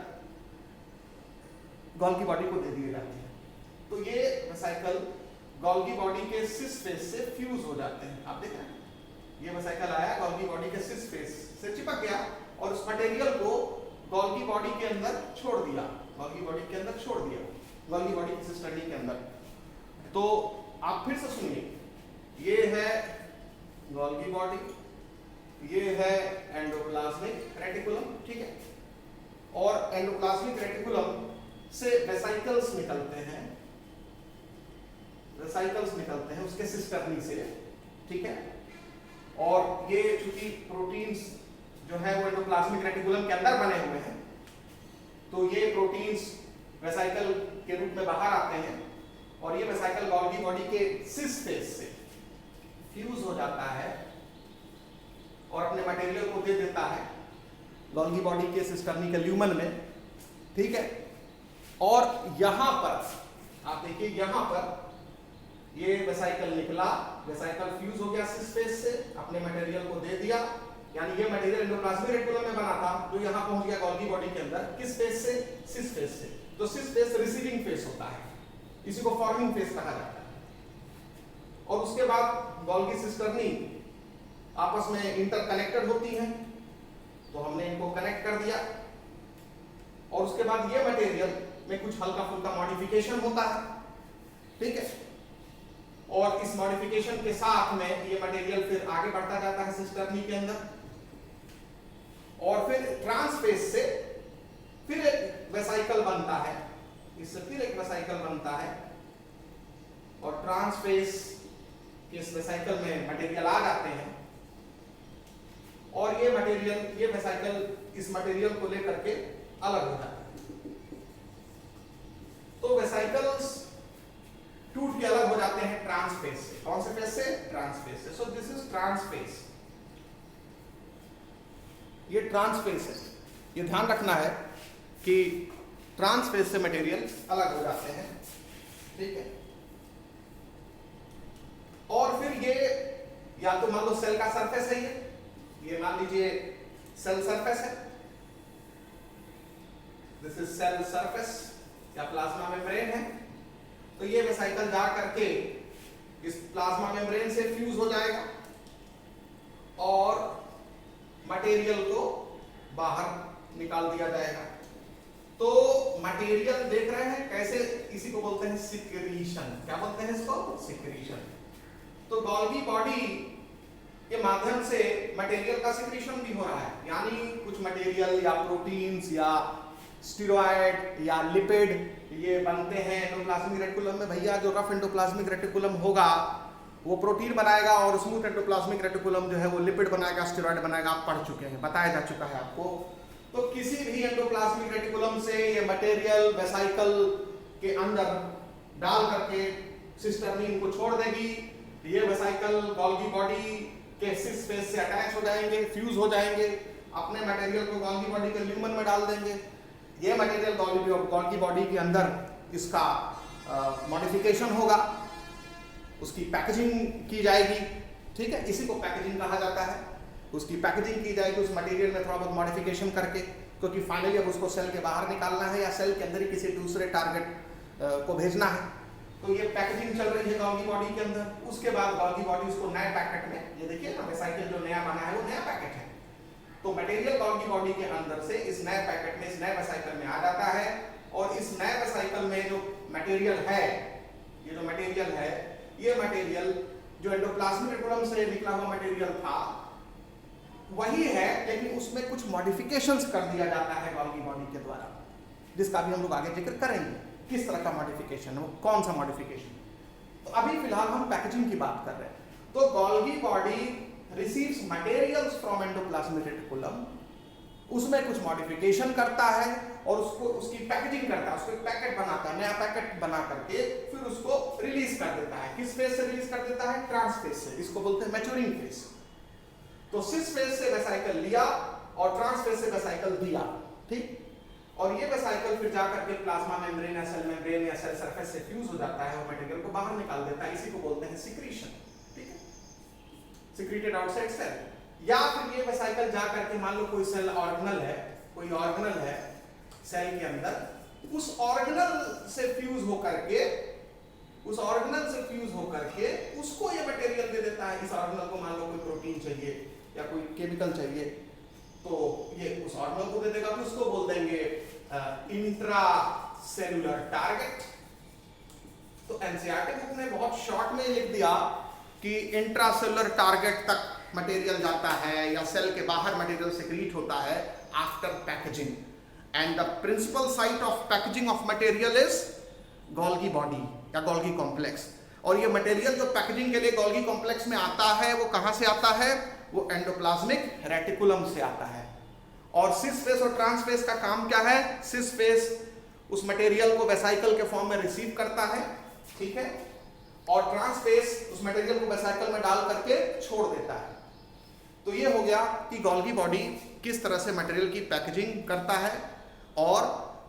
गोल्गी बॉडी को दे दिए जाते हैं। तो ये वेसाइकल गोल्गी बॉडी के सिस फेस से फ्यूज हो जाते हैं। आप देख रहे हैं, ये वेसाइकल आया गोल्गी बॉडी के सिस फेस से चिपक गया और उस मटेरियल को गोल्गी बॉडी के अंदर छोड़ दिया, गोल्गी बॉडी के अंदर छोड़ दिया, गोल्गी बॉडी की सिस्टर्नी के अंदर। तो आप फिर से सुनिए, ये है गोल्गी बॉडी, ये है एंडोप्लाज्मिक रेटिकुलम, ठीक है, और एंडोप्लाज्मिक रेटिकुलम से वेसाइकल्स निकलते हैं, वेसाइकल्स निकलते हैं उसके सिस्टर्नी से, ठीक है। और ये चूंकि प्रोटीन्स जो है वो एंडोप्लाज्मिक रेटिकुलम के अंदर बने हुए हैं, तो ये प्रोटीन्स वेसाइकल के रूप में बाहर आते हैं और ये वेसाइकल गोल्गी बॉडी के सिस फेस से फ्यूज हो जाता है और अपने मटेरियल को दे देता है गोल्गी बॉडी के सिस्टर्नी के ल्यूमन में, ठीक है। और यहां पर आप देखिए, यहां पर ये वेसाइकल निकला, वेसाइकल फ्यूज हो गया सिस फेस से, अपने मटेरियल को दे दिया, यानी ये मटेरियल एंडोप्लाज्मिक रेटिकुलम में बना था जो यहां पहुंच गया गोल्गी बॉडी के अंदर, किस फेस से, सिस फेस से। तो सिस फेस रिसीविंग फेस होता है, इसी को फॉर्मिंग फेस कहा जाता है। और उसके बाद गोल्गी सिस्टर्नी आपस में इंटरकनेक्टेड होती हैं, तो हमने इनको कनेक्ट कर दिया और उसके बाद ये मटेरियल में कुछ हल्का फुल्का मॉडिफिकेशन होता है, ठीक है। और इस मॉडिफिकेशन के साथ में ये मटेरियल फिर आगे बढ़ता जाता है सिस्टर्नी के अंदर, और फिर ट्रांसफेस से फिर एक वेसाइकल बनता है, इससे फिर एक वेसाइकल बनता है, और ट्रांसफेस के इस वेसाइकल में मटेरियल आ जाते हैं और ये मटेरियल, ये वेसाइकल इस मटेरियल को लेकर के अलग हो जाता है। तो वेसाइकल्स टूट के अलग हो जाते हैं ट्रांसफेस से। कौन से फेस से? ट्रांसफेस से। सो दिस इज ट्रांसफेस, ये ट्रांसफेस है। ये ध्यान रखना है कि ट्रांसफेस से मटेरियल अलग हो जाते हैं, ठीक है। और फिर ये या तो मान लो सेल का सरफेस है, ये मान लीजिए सेल सरफेस है, दिस इज सेल सरफेस या प्लाज्मा मेम्ब्रेन है। तो ये वेसाइकल जा करके इस प्लाज्मा मेम्ब्रेन से फ्यूज हो जाएगा और मटेरियल को बाहर निकाल दिया जाएगा। तो मटेरियल देख रहे हैं कैसे, इसी को बोलते हैं सिक्रीशन। क्या बोलते हैं इसको? सिक्रीशन। तो गोल्गी बॉडी के माध्यम से मटेरियल का सिक्रीशन भी हो रहा है, यानी कुछ मटेरियल या प्रोटीन्स या स्टेरॉइड या लिपिड ये बनते हैं एंडोप्लाज्मिक रेटिकुलम में। भैया जो रफ एंडोप्लाज्मिक रेटिकुलम होगा वो प्रोटीन बनाएगा और स्मूथ एंडोप्लाज्मिक रेटिकुलम जो है वो लिपिड बनाएगा, स्टेरॉइड बनाएगा। आप पढ़ चुके हैं, बताया जा चुका है आपको। तो किसी भी एंडोप्लाज्मिक रेटिकुलम से ये मटेरियल वेसाइकल के अंदर डाल करके सिस्टर्नी को छोड़ देगी। ये वेसाइकल गोल्गी बॉडी के सिस फेस से अटैच हो जाएंगे, फ्यूज हो जाएंगे, अपने मटेरियल को गोल्गी बॉडी के ल्यूमन में डाल देंगे। ये मटेरियल गोल्गी बॉडी के अंदर इसका मॉडिफिकेशन होगा, उसकी पैकेजिंग की जाएगी। ठीक है, इसी को पैकेजिंग कहा जाता है। उसकी पैकेजिंग की जाएगी उस मटेरियल में थोड़ा बहुत मॉडिफिकेशन करके, क्योंकि फाइनली अब उसको सेल के बाहर निकालना है या सेल के अंदर ही किसी दूसरे टारगेट को भेजना है। तो ये पैकेजिंग चल रही है गोल्गी बॉडी के अंदर। उसके बाद गोल्गी बॉडी उसको नए पैकेट में, ये देखिए ना वेसाइकल जो नया बना है वो नया पैकेट है, तो मटेरियल गोल्गी बॉडी के अंदर से इस नए पैकेट में, इस नए वेसाइकल में आ जाता है। और इस नए वेसाइकल में जो मटेरियल है, ये जो मटेरियल है, ये मटेरियल जो एंडोप्लाज्मिक रेटिकुलम से निकला हुआ मटेरियल था वही है, लेकिन उसमें कुछ मॉडिफिकेशंस कर दिया जाता है गोल्गी बॉडी के द्वारा, जिसका भी हम लोग आगे जिक्र करेंगे किस तरह का मॉडिफिकेशन है, वो कौन सा मॉडिफिकेशन। तो अभी फिलहाल हम पैकेजिंग की बात कर रहे हैं। तो Golgi body receives materials from endoplasmic reticulum, उसमें कुछ मॉडिफिकेशन करता है और उसको उसकी पैकेजिंग करता है, उसको एक पैकेट बनाता है, नया पैकेट बना करके फिर उसको रिलीज कर देता है। किस फेज से रिलीज कर देता है? ट्रांस फेज से। इसको बोलते हैं मैच्योरिंग फेज। तो सिस फेज से वेसाइकल लिया और ट्रांस फेज से वेसाइकल दिया, ठीक। और ये वेसाइकल फिर जाकर के प्लाज्मा मेम्ब्रेन या सेल मेम्ब्रेन या सेल सरफेस से फ्यूज हो जाता है और मटेरियल को बाहर निकाल देता है। इसी को बोलते हैं सिक्रीशन, ठीक है, सिक्रीटेड आउटसाइड सेल। या फिर ये वेसाइकल जाकर के, मान लो कोई सेल ऑर्गेनल है, कोई ऑर्गेनल है सेल के अंदर, उस ऑर्गेनल से फ्यूज होकर के, उस ऑर्गेनल से फ्यूज होकर के उसको ये मटेरियल दे देता है। इस ऑर्गेनल को मान लो कोई प्रोटीन चाहिए या कोई केमिकल चाहिए, तो ये उस ऑर्गेनल को दे देगा, तो उसको बोल देंगे इंट्रा सेलुलर टारगेट। तो एनसीईआरटी बुक ने बहुत शॉर्ट में लिख दिया कि इंट्रा सेलुलर टारगेट तक मटेरियल जाता है या सेल के बाहर मटेरियल सेक्रीट होता है after packaging, and the principal site of packaging of material is Golgi body या गोल्गी कॉम्प्लेक्स। और ये मटेरियल जो पैकेजिंग के लिए गोल्गी कॉम्प्लेक्स में आता है वो कहां से आता है? वो एंडोप्लाज्मिक रेटिकुलम से आता है। और सिस फेस और ट्रांस फेस का काम क्या है? सिस फेस उस मटेरियल को वेसाइकल के फॉर्म में रिसीव करता है, ठीक है, और ट्रांस फेस उस मटेरियल को वेसाइकल में डाल करके छोड़ देता है। तो ये हो गया कि गोल्गी बॉडी किस तरह से मटेरियल की पैकेजिंग करता है और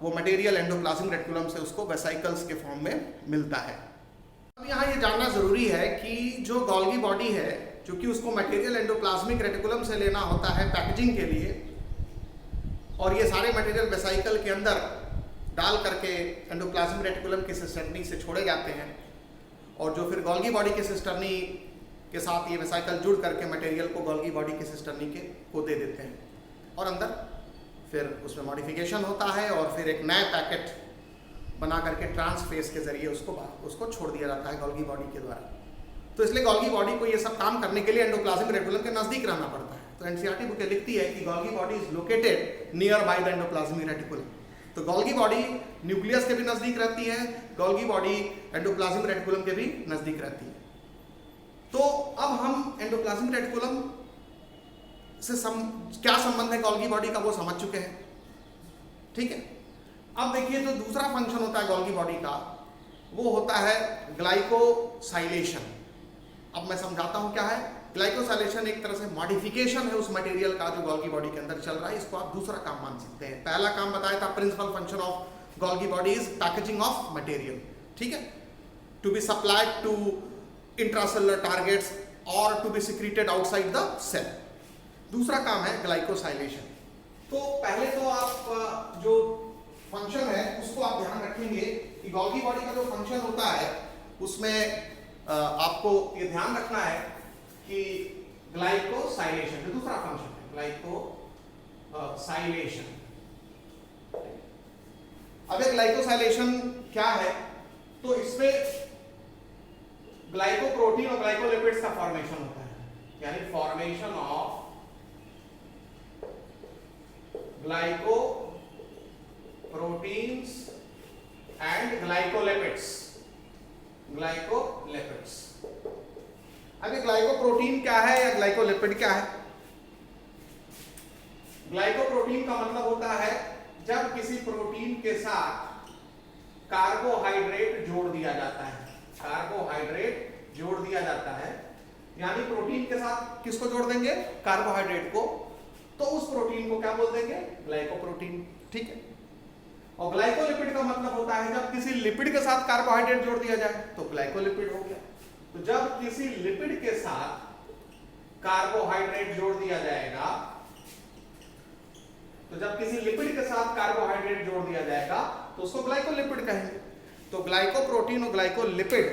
वो मटेरियल एंडोप्लाज्मिक रेटिकुलम से उसको वेसाइकल्स के फॉर्म में मिलता है। अब यहाँ ये जानना जरूरी है कि जो गोल्गी बॉडी है, क्योंकि उसको मटेरियल एंडोप्लाज्मिक रेटिकुलम से लेना होता है पैकेजिंग के लिए, और ये सारे मटेरियल वेसाइकल के अंदर डाल करके एंडोप्लाज्मिक रेटिकुलम की सिस्टर्नी से छोड़े जाते हैं, और जो फिर गोल्गी बॉडी की सिस्टर्नी के साथ ये वेसाइकल जुड़ करके मटेरियल को गोल्गी बॉडी की सिस्टर्नी के को दे देते हैं, और अंदर फिर उसमें मॉडिफिकेशन होता है और फिर एक नया पैकेट बना करके ट्रांस फेस के जरिए उसको छोड़ दिया जाता है गोल्गी बॉडी के द्वारा। तो इसलिए गोल्गी बॉडी को ये सब काम करने के लिए एंडोप्लाज्मिक रेटिकुलम के नजदीक रहना पड़ता है। तो एनसीईआरटी बुक लिखती है कि Golgi body is located near by the endoplasmic reticulum. तो गोल्गी बॉडी न्यूक्लियस के भी नजदीक रहती है, गोल्गी बॉडी एंडोप्लाज्मिक रेटिकुलम के भी नजदीक रहती है। तो अब हम एंडोप्लाज्मिक रेटिकुलम से क्या संबंध है गोल्गी बॉडी का वो समझ चुके हैं, ठीक है। अब देखिए जो दूसरा फंक्शन होता है गोल्गी बॉडी का वो होता है ग्लाइकोसाइलेशन। अब मैं समझाता हूं क्या है। ग्लाइकोसाइलेशन एक तरह से मॉडिफिकेशन है उस मटेरियल का जो गोल्गी बॉडी के अंदर चल रहा है। इसको आप दूसरा काम मान सकते हैं। पहला काम बताया था, principal function of Golgi body is packaging of material, ठीक है, to be supplied to intracellular targets और to be secreted outside the cell. दूसरा काम है ग्लाइकोसाइलेशन। तो पहले तो आप जो फंक्शन है उसको आप ध्यान रखेंगे कि गोल्गी बॉडी का जो फंक्शन होता है उसमें आपको ये ध्यान रखना है कि ग्लाइकोसाइलेशन जो दूसरा फंक्शन है, ग्लाइकोसाइलेशन। अब ये ग्लाइकोसाइलेशन क्या है? तो इसमें ग्लाइकोप्रोटीन और ग्लाइकोलिपिड्स का फॉर्मेशन होता है, यानी formation of glyco proteins and glycolipids, अभी ग्लाइकोप्रोटीन क्या है या ग्लाइकोलिपिड क्या है? ग्लाइकोप्रोटीन का मतलब होता है जब किसी प्रोटीन के साथ कार्बोहाइड्रेट जोड़ दिया जाता है, कार्बोहाइड्रेट जोड़ दिया जाता है, यानी प्रोटीन के साथ किसको जोड़ देंगे? कार्बोहाइड्रेट को, तो उस प्रोटीन को क्या बोल देंगे? ग्लाइकोप्रोटीन। ठीक है। और ग्लाइकोलिपिड का मतलब होता है जब किसी लिपिड के साथ कार्बोहाइड्रेट जोड़ दिया जाए तो ग्लाइकोलिपिड हो गया। तो जब किसी लिपिड के साथ कार्बोहाइड्रेट जोड़ दिया जाएगा, तो जब किसी लिपिड के साथ कार्बोहाइड्रेट जोड़ दिया जाएगा तो उसको ग्लाइकोलिपिड कहेंगे। तो ग्लाइकोप्रोटीन और ग्लाइकोलिपिड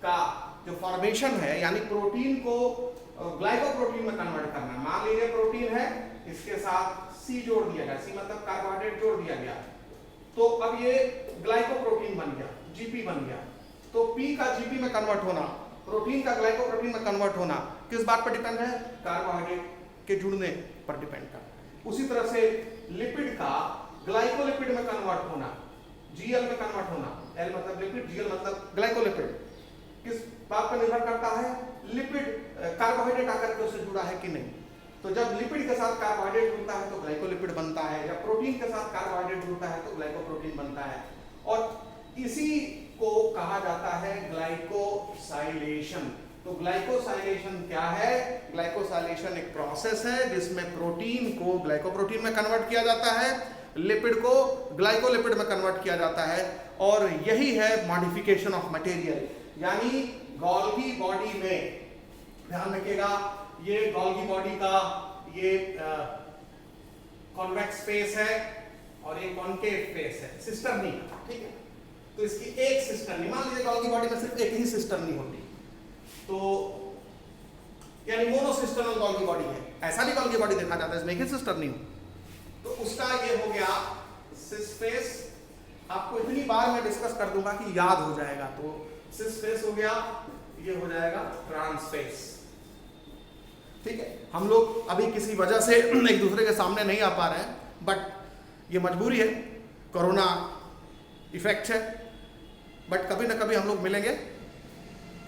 का जो फॉर्मेशन है, यानी प्रोटीन को ग्लाइकोप्रोटीन में कन्वर्ट करना। मान लीजिए प्रोटीन है, इसके साथ सी जोड़ दिया गया, सी मतलब कार्बोहाइड्रेट जोड़ दिया गया, तो अब ये ग्लाइकोप्रोटीन बन गया, जीपी बन गया। तो पी का जीपी में कन्वर्ट होना, प्रोटीन का ग्लाइकोप्रोटीन में कन्वर्ट होना किस बात पर डिपेंड है? कार्बोहाइड्रेट के जुड़ने पर डिपेंड करता है। उसी तरह से लिपिड का ग्लाइकोलिपिड में कन्वर्ट होना, जीएल में कन्वर्ट होना, एल मतलब लिपिड, जीएल मतलब ग्लाइकोलिपिड, किस बात पर निर्भर करता है? लिपिड कार्बोहाइड्रेट आकर के उससे जुड़ा है कि नहीं। तो जब लिपिड के साथ कार्बोहाइड्रेट जुड़ता है तो ग्लाइकोलिपिड बनता है, जब प्रोटीन के साथ कार्बोहाइड्रेट जुड़ता है तो ग्लाइकोप्रोटीन बनता है। और इसी को कहा जाता है ग्लाइकोसाइलेशन। तो ग्लाइकोसाइलेशन क्या है? ग्लाइकोसाइलेशन एक प्रोसेस है जिसमें प्रोटीन को ग्लाइकोप्रोटीन में कन्वर्ट किया जाता है, लिपिड को ग्लाइकोलिपिड में कन्वर्ट किया जाता है, और यही है मॉडिफिकेशन ऑफ मटेरियल। यानी गोल्गी बॉडी में, ध्यान रखिएगा, ये गोल्गी बॉडी का ये कॉन्वेक्स फेस है और ये कॉन्केव फेस है, सिस्टर्नी। ठीक है। तो इसकी एक सिस्टर्नी, मान लीजिए गोल्गी बॉडी में सिर्फ एक ही सिस्टर्नी होती, तो यानी मोनोसिस्टर्नल गोल्गी बॉडी है। ऐसा भी गोल्गी बॉडी देखा जाता है इसमें एक ही सिस्टर्नी हो, तो उसका ये हो गया सिस फेस। आपको इतनी बार मैं डिस्कस कर दूंगा कि याद हो जाएगा। तो सिस फेस हो गया, ये हो जाएगा ट्रांस फेस। ठीक है। हम लोग अभी किसी वजह से एक दूसरे के सामने नहीं आ पा रहे हैं, बट ये मजबूरी है, कोरोना इफेक्ट है, बट कभी ना कभी हम लोग मिलेंगे,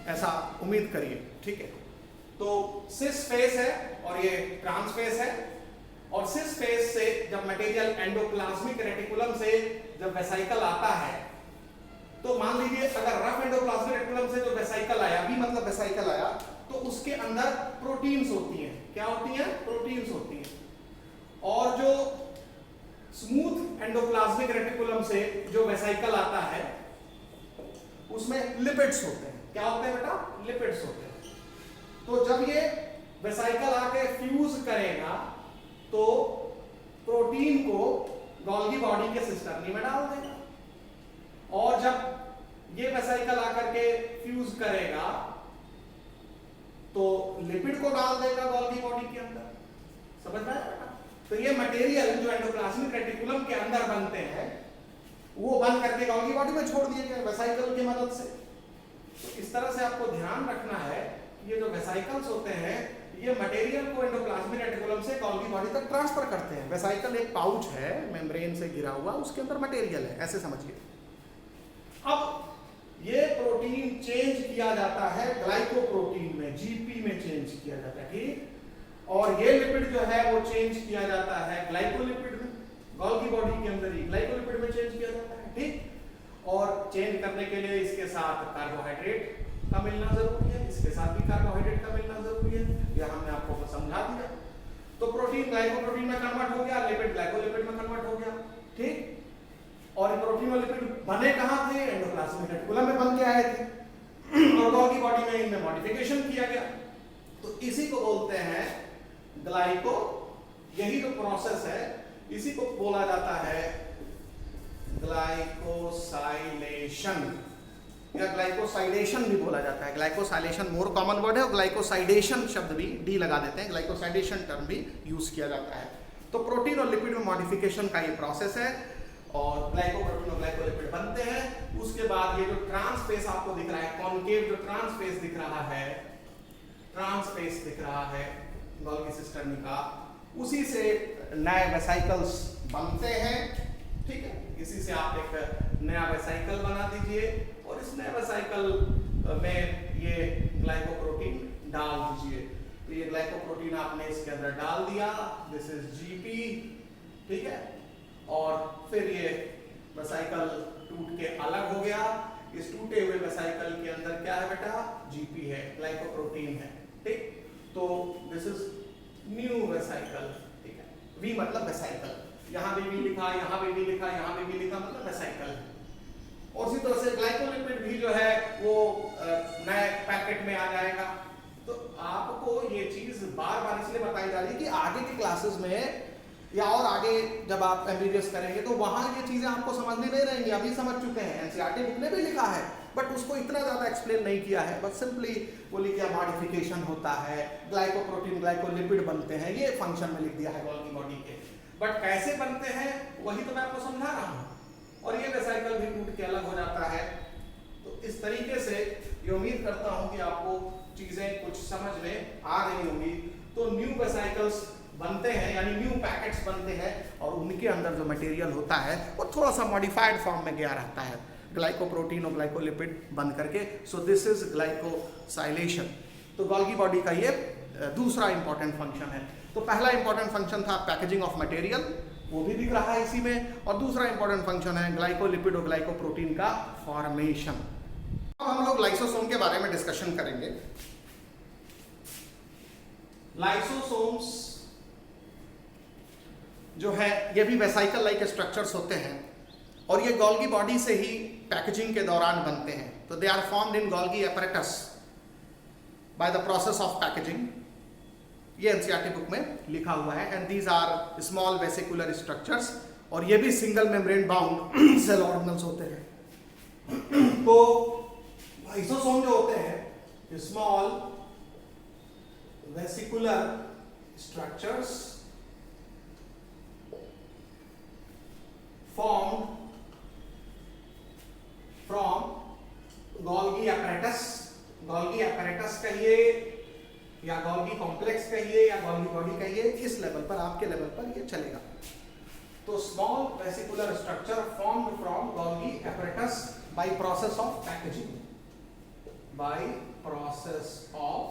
ऐसा उम्मीद करिए। ठीक है। तो सिस फेस है और ये ट्रांस फेस है। और सिस फेस से जब मटेरियल एंडोप्लाज्मिक रेटिकुलम से जब वेसाइकल आता है, तो मान लीजिए अगर रफ एंडोप्लाज्मिक रेटिकुलम से जो वेसाइकल आया, बी मतलब वेसाइकल आया, तो उसके अंदर प्रोटीन्स होती हैं। क्या होती हैं? प्रोटीन्स होती हैं। और जो स्मूथ एंडोप्लाज्मिक रेटिकुलम से जो वेसाइकल आता है उसमें लिपिड्स होते हैं। क्या होते हैं बेटा? लिपिड्स होते हैं। तो जब ये वेसाइकल आके फ्यूज करेगा तो प्रोटीन को गोल्गी बॉडी के सिस्टर्नी में डाल देगा, और जब ये वेसाइकल आकर के फ्यूज करेगा तो लिपिड को डाल देगा गोल्गी बॉडी के अंदर। समझ में आया? तो ये मटेरियल जो एंडोप्लाज्मिक रेटिकुलम के अंदर बनते हैं वो बन करके गोल्गी बॉडी में छोड़ दिए गए वेसाइकल की मदद से। तो इस तरह से आपको ध्यान रखना है, ये जो वेसाइकल्स होते हैं ये मटेरियल को एंडोप्लाज्मिक रेटिकुलम से गोल्गी बॉडी तक ट्रांसफर करते हैं। वेसाइकल एक पाउच है मेम्ब्रेन से घिरा हुआ, उसके अंदर मटेरियल है, ऐसे समझिए। अब ये प्रोटीन चेंज किया जाता है ग्लाइकोप्रोटीन में, जीपी में चेंज किया जाता है। ठीक। और ये लिपिड जो है वो चेंज किया जाता है ग्लाइकोलिपिड में, गोल्गी बॉडी के अंदर ही ग्लाइकोलिपिड में चेंज किया जाता है। ठीक। और चेंज करने के लिए इसके साथ कार्बोहाइड्रेट का मिलना जरूरी है, इसके साथ भी कार्बोहाइड्रेट का मिलना जरूरी है, यह हमने आपको समझा दिया। तो प्रोटीन ग्लाइकोप्रोटीन में कन्वर्ट हो गया, लिपिड ग्लाइकोलिपिड में कन्वर्ट हो गया। ठीक। और प्रोटीन और लिपिड बने कहां थे? एंडोप्लाज्मिक रेटिकुलम में बन के आए थे और गोल्गी बॉडी में इनमें मॉडिफिकेशन किया गया। तो इसी को बोलते हैं ग्लाइको, यही जो प्रोसेस है इसी को बोला जाता है ग्लाइकोसाइलेशन या ग्लाइकोसाइडेशन भी बोला जाता है। ग्लाइकोसाइलेशन मोर कॉमन वर्ड है और ग्लाइकोसाइडेशन शब्द भी डी लगा देते हैं, ग्लाइकोसाइडेशन टर्म भी यूज किया जाता है। तो प्रोटीन और लिपिड में मॉडिफिकेशन का ये प्रोसेस है और ग्लाइकोप्रोटीन और ग्लाइकोलिपिड बनते हैं। उसके बाद ये जो ट्रांस फेस आपको दिख रहा है, कॉनकेव जो ट्रांस फेस दिख रहा है, ट्रांस फेस दिख रहा है गोल्गी सिस्टर्नी का, उसी से नए वेसाइकल्स बनते हैं। ठीक है। इसी से आप एक नया वेसाइकल बना दीजिए और इस नए वेसाइकल में ये ग्लाइकोप्रोटीन डाल दीजिए। तो ये ग्लाइकोप्रोटीन आपने इसके अंदर डाल दिया, दिस इज जीपी, ठीक है। और फिर ये वेसिकल टूट के अलग हो गया। इस टूटे हुए वेसिकल के अंदर क्या है बेटा? जीपी है, ग्लाइकोप्रोटीन है, ठीक। तो दिस इज न्यू वेसिकल, ठीक है। वी मतलब वेसिकल, यहाँ पे भी लिखा, यहाँ पे भी लिखा, यहाँ पे भी लिखा, मतलब वेसिकल। और इसी तरह से ग्लाइकोलिपिड भी जो है वो नए पैकेट में आ जाएगा। तो आपको ये चीज बार बार इसलिए बताई जा रही है कि आगे की क्लासेस में या और आगे जब आप एमबीबीएस करेंगे तो वहां ये चीजें आपको समझ में नहीं रहेंगी। अभी समझ चुके हैं, एनसीईआरटी बुक में भी लिखा है, बट उसको इतना ज्यादा एक्सप्लेन नहीं किया है। बस सिंपली बोली क्या मॉडिफिकेशन होता है, ग्लाइकोप्रोटीन ग्लाइकोलिपिड बनते हैं, ये फंक्शन में लिख दिया है गोल्गी बॉडी के। बट कैसे बनते हैं वही तो मैं आपको समझा रहा हूँ। और ये वेसिकल भी टूट के अलग हो जाता है। तो इस तरीके से ये उम्मीद करता हूँ कि आपको चीजें कुछ समझ में आ रही होंगी। तो न्यू वेसिकल्स बनते हैं, यानी न्यू पैकेट्स बनते हैं, और उनके अंदर जो मटेरियल होता है वो थोड़ा सा मॉडिफाइड फॉर्म में गया रहता है, ग्लाइकोप्रोटीन और ग्लाइकोलिपिड बन करके। So this is glycosylation. तो गोल्गी बॉडी का ये दूसरा इंपॉर्टेंट फंक्शन है। तो पहला इंपॉर्टेंट फंक्शन था पैकेजिंग ऑफ मटेरियल, वो भी दिख रहा है इसी में। और दूसरा इंपॉर्टेंट फंक्शन है ग्लाइकोलिपिड और ग्लाइकोप्रोटीन का फॉर्मेशन। अब हम लोग लाइसोसोम के बारे में डिस्कशन करेंगे। लाइसोसोम्स जो है ये भी वेसिकल लाइक स्ट्रक्चर्स होते हैं, और ये गोल्गी बॉडी से ही पैकेजिंग के दौरान बनते हैं। तो they are formed in Golgi apparatus by the process of packaging. ये एनसीईआरटी बुक में लिखा हुआ है। And these are small vesicular structures, और ये भी single membrane bound cell organelles होते हैं। तो लाइसोसोम जो होते हैं small vesicular structures formed from Golgi apparatus, Golgi apparatus कहिए या Golgi complex कहिए या Golgi body कहिए, इस लेवल पर, आपके लेवल पर ये चलेगा। तो small vesicular structure formed from Golgi apparatus by process of packaging, by process of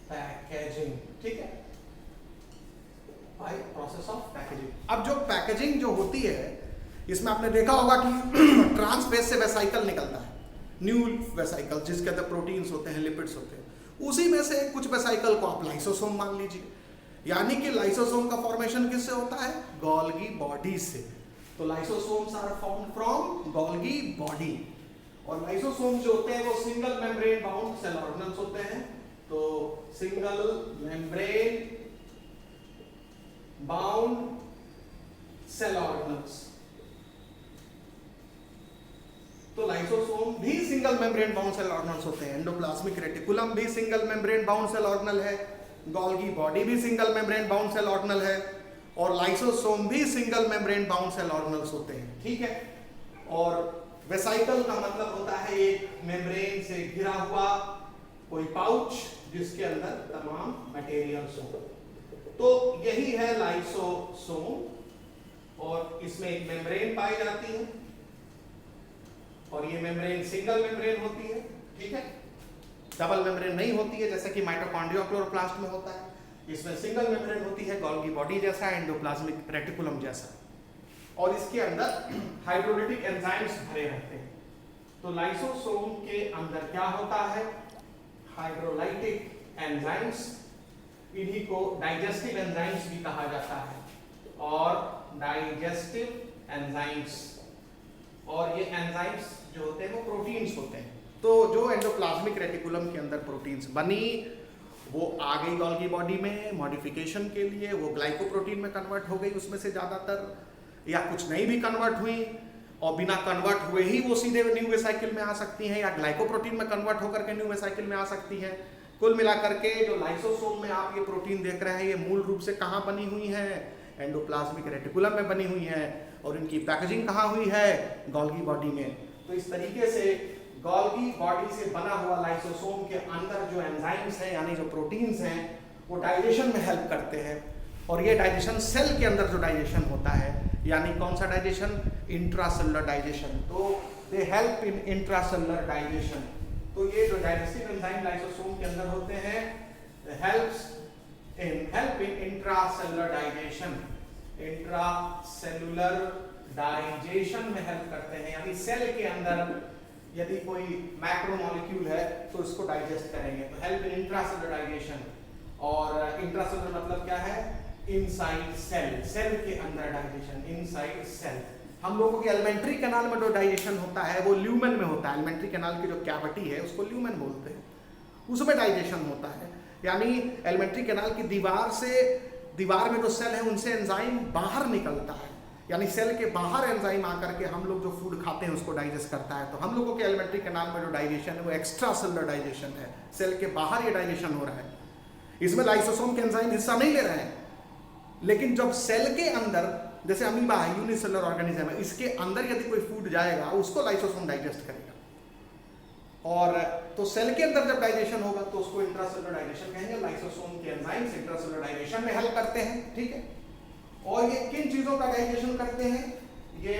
packaging, ठीक है, by process of packaging। अब जो पैकेजिंग जो होती है इसमें आपने देखा होगा कि ट्रांसफेज से वेसिकल निकलता है, न्यू वेसिकल जिसके अंदर प्रोटीन्स होते हैं, लिपिड्स होते हैं। उसी में से कुछ वेसिकल को आप लाइसोसोम मान लीजिए। यानी कि लाइसोसोम का फॉर्मेशन किससे होता है? गोल्गी बॉडी से। तो lysosomes are formed from Golgi body. और लाइसोसोम जो होते हैं वो single membrane bound cell organelles होते हैं। तो single membrane bound cell organelles. तो लाइसोसोम भी single membrane bound cell organelles होते हैं। एंडोप्लाज्मिक रेटिकुलम भी single membrane bound cell organelle है, गोल्गी बॉडी भी single membrane bound cell organelle है, और लाइसोसोम भी single membrane bound cell organelles होते हैं, ठीक है। और वेसिकल का मतलब होता है एक मेम्ब्रेन से घिरा हुआ कोई पाउच जिसके अंदर तमाम मटेरियल्स हो। तो यही है लाइसोसोम, और इसमें एक मेम्ब्रेन पाई जाती है, और ये मेम्ब्रेन सिंगल मेम्ब्रेन होती है, ठीक है, डबल मेम्ब्रेन नहीं होती है जैसे कि माइटोकॉन्ड्रिया क्लोरोप्लास्ट में होता है। इसमें सिंगल मेम्ब्रेन होती है, गोल्गी बॉडी जैसा, एंडोप्लाज्मिक रेटिकुलम जैसा, और इसके अंदर हाइड्रोलिटिक एंजाइम्स भरे रहते हैं। तो लाइसोसोम के अंदर क्या होता है? हाइड्रोलाइटिक एंजाइम्स, इन्हीं को डाइजेस्टिव एंजाइम्स भी कहा जाता है, और डाइजेस्टिव एंजाइम्स, और ये एंजाइम्स जो होते हैं वो प्रोटीन्स होते हैं। तो जो एंडोप्लाज्मिक रेटिकुलम के अंदर प्रोटीन्स बनी वो आ गई गोल्गी बॉडी में मॉडिफिकेशन के लिए, वो ग्लाइकोप्रोटीन में कन्वर्ट हो गई उसमें से ज़्यादातर, या कुछ नहीं भी कन्वर्ट हुई, और बिना कन्वर्ट हुए ही वो सीधे न्यू वेसिकल में आ सकती हैं, या ग्लाइकोप्रोटीन में कन्वर्ट होकर के न्यू वेसिकल में आ सकती हैं। कुल मिलाकर के जो लाइसोसोम में आप ये प्रोटीन देख रहे हैं ये मूल रूप से कहाँ बनी हुई है? एंडोप्लाज्मिक रेटिकुलम में बनी हुई है, और इनकी पैकेजिंग कहाँ हुई है? गोल्गी बॉडी में। तो इस तरीके से गोल्गी बॉडी से बना हुआ लाइसोसोम के अंदर जो एंजाइम्स हैं यानी जो प्रोटीन्स हैं वो डाइजेशन में हेल्प करते हैं, और ये डाइजेशन सेल के अंदर जो डाइजेशन होता है, यानी कौन सा डाइजेशन? Intracellular digestion. तो they help in intracellular digestion, तो ये जो डाइजेस्टिव एंजाइम लाइसोसोम के अंदर होते हैं help in intracellular digestion, intracellular digestion में हेल्प करते हैं, यानी सेल के अंदर यदि कोई मैक्रोमोलिक्यूल है तो इसको डाइजेस्ट करेंगे, तो हेल्प इन इंट्रासेलुलर डाइजेशन। और इंट्रासेलुलर मतलब क्या है? इनसाइड सेल, सेल के अंदर डाइजेशन, इनसाइड सेल। हम लोगों के एलिमेंट्री कैनाल में जो डाइजेशन होता है वो ल्यूमेन में होता है, एलिमेंट्री कैनाल की जो कैविटी है उसको ल्यूमेन बोलते हैं, उसमें डाइजेशन होता है। यानी एलिमेंट्री कैनाल की दीवार में जो सेल है उनसे एंजाइम बाहर निकलता है, यानी सेल के बाहर एंजाइम आकर के हम लोग जो फूड खाते हैं उसको डाइजेस्ट करता है। तो हम लोगों के एलिमेंट्री कैनाल में जो डाइजेशन है वो एक्स्ट्रा सेलुलर डाइजेशन है, सेल के बाहर ये डाइजेशन हो रहा है। इसमें लाइसोसोम के एंजाइम हिस्सा नहीं ले रहे हैं, लेकिन जब सेल के अंदर, जैसे अमीबा है, यूनिसेलुलर ऑर्गेनिज्म है, इसके अंदर यदि कोई फूड जाएगा उसको लाइसोसोम डाइजेस्ट करेगा। और तो सेल के अंदर जब डाइजेशन होगा तो उसको इंट्रासेलुलर डाइजेशन कहेंगे। लाइसोसोम के एंजाइम्स इंट्रासेलुलर डाइजेशन में हेल्प करते हैं, ठीक है। और ये किन चीजों का डाइजेशन करते हैं? ये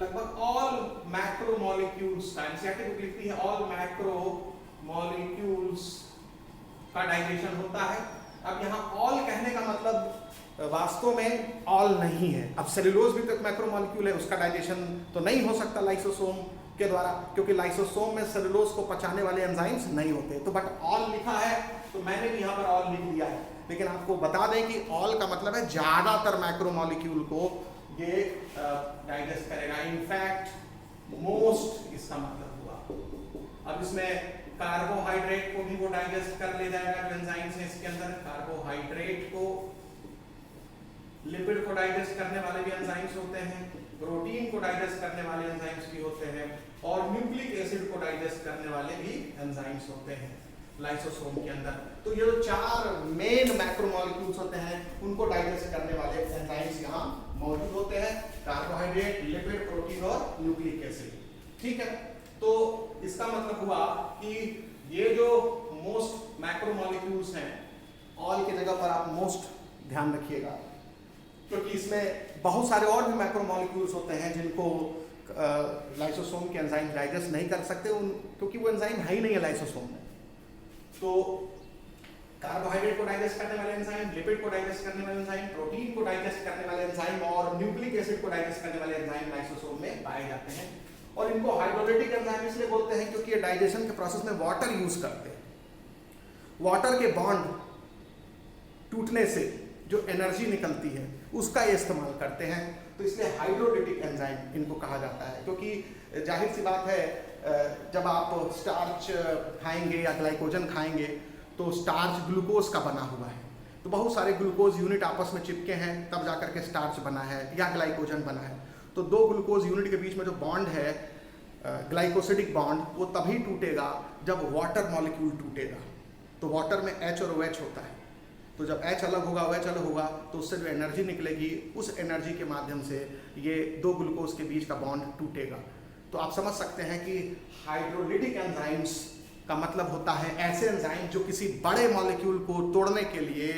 लगभग ऑल मैक्रोमोलिक्यूल्स का, एनसीईआरटी लिखती है ऑल मैक्रोमोलिक्यूल्स का डाइजेशन होता है। अब यहाँ ऑल कहने का मतलब वास्तव में ऑल नहीं है। अब सेलुलोज भी तो एक मैक्रोमोलिक्यूल है, उसका डाइजेशन तो नहीं हो सकता लाइसोसोम के द्वारा, क्योंकि लाइसोसोम में सेलुलोज को पचाने वाले एंजाइम्स नहीं होते। तो बट ऑल लिखा है तो मैंने भी यहाँ पर ऑल लिख दिया है, लेकिन आपको बता दें कि ऑल का मतलब है ज्यादातर मैक्रोमोलिक्यूल को ये डाइजेस्ट करेगा। इनफैक्ट मोस्ट इसका मतलब हुआ। अब इसमें कार्बोहाइड्रेट को भी वो डाइजेस्ट कर ले जाएगा, जो एंजाइम्स है इसके अंदर। कार्बोहाइड्रेट को, लिपिड को डाइजेस्ट करने वाले भी एंजाइम्स होते हैं, प्रोटीन को डाइजेस्ट करने वाले एंजाइम्स भी होते हैं, और न्यूक्लिक एसिड को डाइजेस्ट करने वाले भी एंजाइम्स होते हैं लाइसोसोम के अंदर। तो ये जो 4 मेन मैक्रोमोलिक्यूल्स होते हैं उनको डाइजेस्ट करने वाले एंजाइम्स यहाँ मौजूद होते हैं, कार्बोहाइड्रेट, लिपिड, प्रोटीन और न्यूक्लिक एसिड, ठीक है। तो इसका मतलब हुआ कि ये जो मोस्ट मैक्रोमोलिक्यूल्स हैं, ऑल की जगह पर आप मोस्ट ध्यान रखिएगा, क्योंकि इसमें बहुत सारे और भी मैक्रोमोलिक्यूल्स होते हैं जिनको लाइसोसोम के एंजाइम डाइजेस्ट नहीं कर सकते, क्योंकि वो एंजाइम है ही नहीं है लाइसोसोम में। तो कार्बोहाइड्रेट को डाइजेस्ट करने वाले एंजाइम, लिपिड को डाइजेस्ट करने वाले एंजाइम, प्रोटीन को डाइजेस्ट करने वाले एंजाइम और न्यूक्लिक एसिड को डाइजेस्ट करने वाले एंजाइम लाइसोसोम में पाए जाते हैं। और इनको हाइड्रोलिटिक एंजाइम इसलिए बोलते हैं क्योंकि ये डाइजेशन के प्रोसेस में वाटर यूज करते हैं। वाटर के बॉन्ड टूटने से जो एनर्जी निकलती है उसका ये इस्तेमाल करते हैं, तो इसलिए हाइड्रोलिटिक एंजाइम इनको कहा जाता है। क्योंकि जाहिर सी बात है, जब आप स्टार्च खाएंगे या ग्लाइकोजन खाएंगे तो स्टार्च ग्लूकोज का बना हुआ है, तो बहुत सारे ग्लूकोज यूनिट आपस में चिपके हैं तब जाकर के स्टार्च बना है या ग्लाइकोजन बना है। तो 2 ग्लूकोज यूनिट के बीच में जो बॉन्ड है, ग्लाइकोसिडिक बॉन्ड, वो तभी टूटेगा जब वाटर मॉलिक्यूल टूटेगा। तो वाटर में H और OH होता है, तो जब H अलग होगा, OH अलग होगा, तो उससे जो एनर्जी निकलेगी उस एनर्जी के माध्यम से ये 2 ग्लूकोज के बीच का बॉन्ड टूटेगा। तो आप समझ सकते हैं कि हाइड्रोलिटिक एंजाइम्स का मतलब होता है ऐसे एंजाइम जो किसी बड़े मॉलिक्यूल को तोड़ने के लिए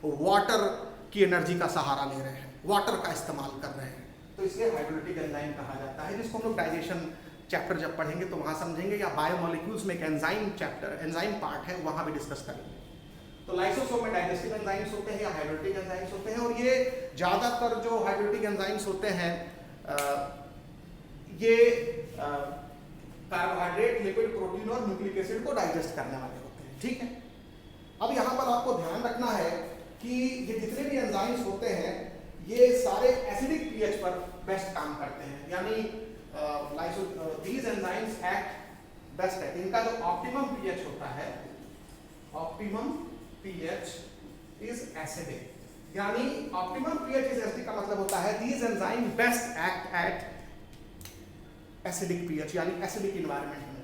वाटर की एनर्जी का सहारा ले रहे हैं, वाटर का इस्तेमाल कर रहे हैं, तो इसलिए हाइड्रोलिटिक एंजाइम कहा जाता है, जिसको हम लोग डाइजेशन चैप्टर जब पढ़ेंगे तो वहाँ समझेंगे, या बायोमॉलिक्यूल्स में एक एंजाइम चैप्टर, एंजाइम पार्ट है, वहाँ भी डिस्कस करेंगे। तो लाइसोसोम में डाइजेस्टिव एंजाइम्स होते हैं या हाइड्रोलिटिक एंजाइम्स होते हैं, और ये ज़्यादातर जो हाइड्रोलिटिक एंजाइम्स होते हैं ये कार्बोहाइड्रेट, लिपिड, प्रोटीन और न्यूक्लिक एसिड को डाइजेस्ट करने वाले होते हैं, ठीक है। अब यहाँ पर आपको ध्यान रखना है कि ये जितने भी एंजाइम्स होते हैं ये सारे एसिडिक पीएच पर बेस्ट काम करते हैं, यानी these enzymes act best at, इनका जो ऑप्टिमम पीएच होता है, ऑप्टिमम पीएच इज एसिडिक, यानी ऑप्टिमम पीएच इज एसिडिक का मतलब होता है these enzymes best act at acidic pH, यानी एसिडिक एनवायरनमेंट में।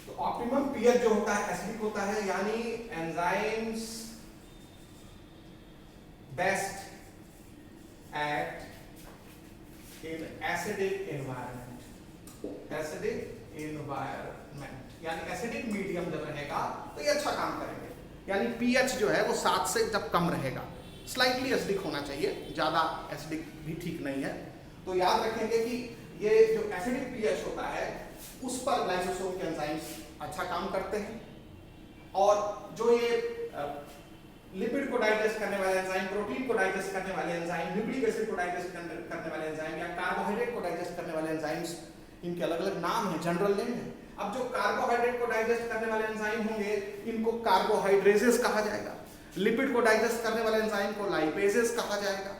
तो ऑप्टिमम पीएच जो होता है एसिडिक होता है, यानी enzymes best at in acidic environment, acidic environment, यानी एसिडिक मीडियम जब रहेगा तो ये अच्छा काम करेंगे। यानी पीएच जो है वो 7 से जब कम रहेगा, स्लाइटली एसिडिक होना चाहिए, ज़्यादा एसिडिक भी ठीक नहीं है। तो याद रखेंगे कि ये जो एसिडिक पीएच होता है उस पर लाइसोसोम के एंजाइम्स अच्छा काम करते हैं। और जो ये लिपिड को डाइजेस्ट करने वाले एंजाइम, प्रोटीन को डाइजेस्ट करने वाले एंजाइम, न्यूक्लिक एसिड को डाइजेस्ट करने वाले एंजाइम या कार्बोहाइड्रेट को डाइजेस्ट करने वाले एंजाइम्स, इनके अलग अलग नाम है, जनरल नेम है। अब जो कार्बोहाइड्रेट को डाइजेस्ट करने वाले एंजाइम होंगे इनको कार्बोहाइड्रेजेस कहा जाएगा, लिपिड को डाइजेस्ट करने वाले एंजाइम को लाइपेजेस कहा जाएगा,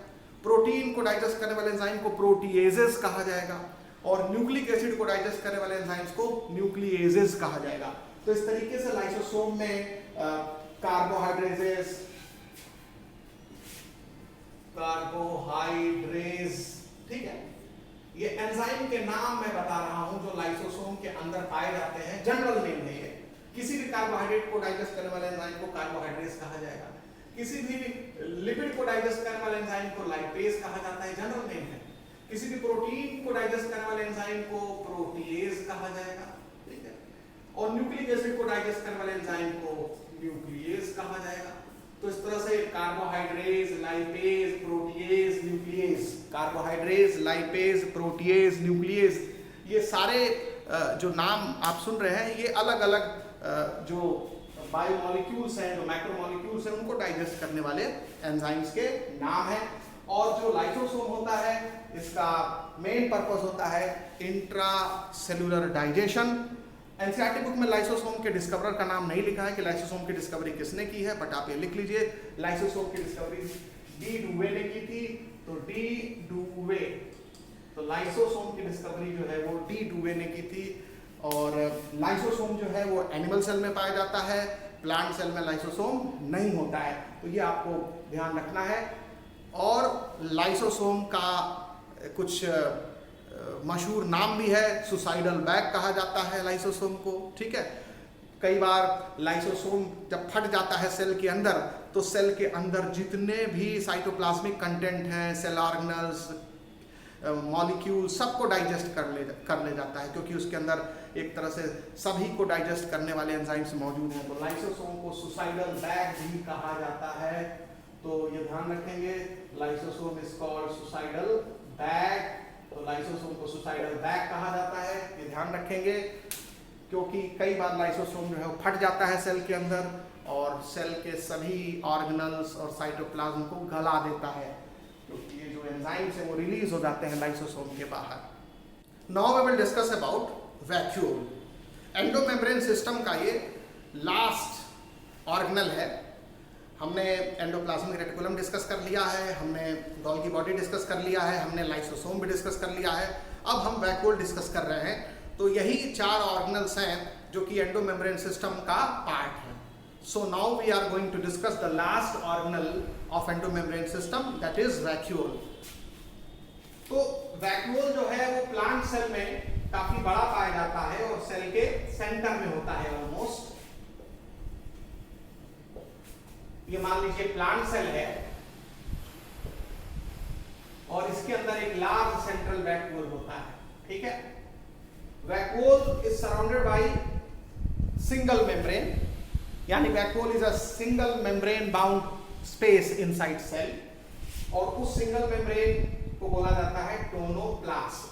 प्रोटीन को डाइजेस्ट करने वाले एंजाइम को प्रोटीएजेस कहा जाएगा, और न्यूक्लिक एसिड को डाइजेस्ट करने वाले एंजाइम्स को न्यूक्लिएजेस कहा जाएगा। तो इस तरीके से लाइसोसोम में कार्बोहाइड्रेजेस, ठीक है, ये एंजाइम के नाम मैं बता रहा हूं जो लाइसोसोम के अंदर पाए जाते हैं, जनरल नेम है ये। किसी भी कार्बोहाइड्रेट को डाइजेस्ट करने वाले एंजाइम को कार्बोहाइड्रेट्स कहा जाएगा, किसी भी लिपिड को डाइजेस्ट करने वाले एंजाइम को लाइपेज कहा जाता है, जनरल नेम है। किसी भी प्रोटीन को डाइजेस्ट करने वाले एंजाइम को प्रोटीएज कहा जाएगा, ठीक है, और न्यूक्लिक एसिड को डाइजेस्ट करने वाले एंजाइम को न्यूक्लिएज कहा जाएगा। तो इस तरह से carbohydrase, lipase, protease, nuclease, carbohydrase, lipase, protease, nuclease, ये सारे जो नाम आप सुन रहे हैं ये अलग अलग जो बायोमोलिक्यूल्स हैं, जो मैक्रोमोलिक्यूल्स हैं, उनको डाइजेस्ट करने वाले एंजाइम्स के नाम हैं। और जो लाइसोसोम होता है इसका मेन पर्पस होता है intra cellular digestion. NCERT book में लाइसोसोम के डिस्कवरर का नाम नहीं लिखा है कि लाइसोसोम की डिस्कवरी किसने की है, बट आप ये लिख लीजिए लाइसोसोम की डिस्कवरी डी डुवे ने की थी। तो डी डुवे, तो लाइसोसोम की डिस्कवरी जो है वो डी डुवे ने की थी। और लाइसोसोम जो है वो एनिमल सेल में पाया जाता है, प्लांट सेल में लाइसोसोम नहीं होता है, तो ये आपको ध्यान रखना है। और लाइसोसोम का कुछ मशहूर नाम भी है, सुसाइडल बैग कहा जाता है लाइसोसोम को, ठीक है। कई बार लाइसोसोम जब फट जाता है सेल के अंदर, तो सेल के अंदर जितने भी साइटोप्लाज्मिक कंटेंट हैं, सेल ऑर्गेनल्स, मॉलिक्यूल, सबको डाइजेस्ट कर ले जाता है, क्योंकि उसके अंदर एक तरह से सभी को डाइजेस्ट करने वाले एंजाइम्स मौजूद हैं। तो लाइसोसोम को सुसाइडल बैग भी कहा जाता है, तो ये ध्यान रखेंगे, lysosome is called suicidal bag. तो लाइसोसोम को सुसाइडल बैग कहा जाता है, ये ध्यान रखेंगे, क्योंकि कई बार लाइसोसोम जो है वो फट जाता है सेल के अंदर और सेल के सभी ऑर्गेनल्स और साइटोप्लाज्म को गला देता है, क्योंकि ये जो एंजाइम्स हैं वो रिलीज हो जाते हैं लाइसोसोम के बाहर। Now we will discuss about vacuole. Endomembrane system का ये लास्ट ऑर्गेनल है। हमने एंडोप्लाज्मिक रेटिकुलम डिस्कस कर लिया है, हमने गोल्गी बॉडी डिस्कस कर लिया है, हमने लाइसोसोम भी डिस्कस कर लिया है, अब हम वैक्यूल डिस्कस कर रहे हैं। तो यही 4 ऑर्गेनल्स हैं जो कि एंडोमेम्ब्रेन सिस्टम का पार्ट है। So now we are going to discuss the last organelle of endomembrane system, that is vacuole. तो वैक्यूल जो है वो प्लांट सेल में काफी बड़ा पाया जाता है और सेल के सेंटर में होता है ऑलमोस्ट। ये मान लीजिए प्लांट सेल है और इसके अंदर एक लार्ज सेंट्रल वैक्यूल होता है, ठीक है। Vacuole is surrounded by single membrane, यानी vacuole is a single membrane bound space inside cell, और उस सिंगल मेम्ब्रेन को बोला जाता है टोनोप्लास्ट।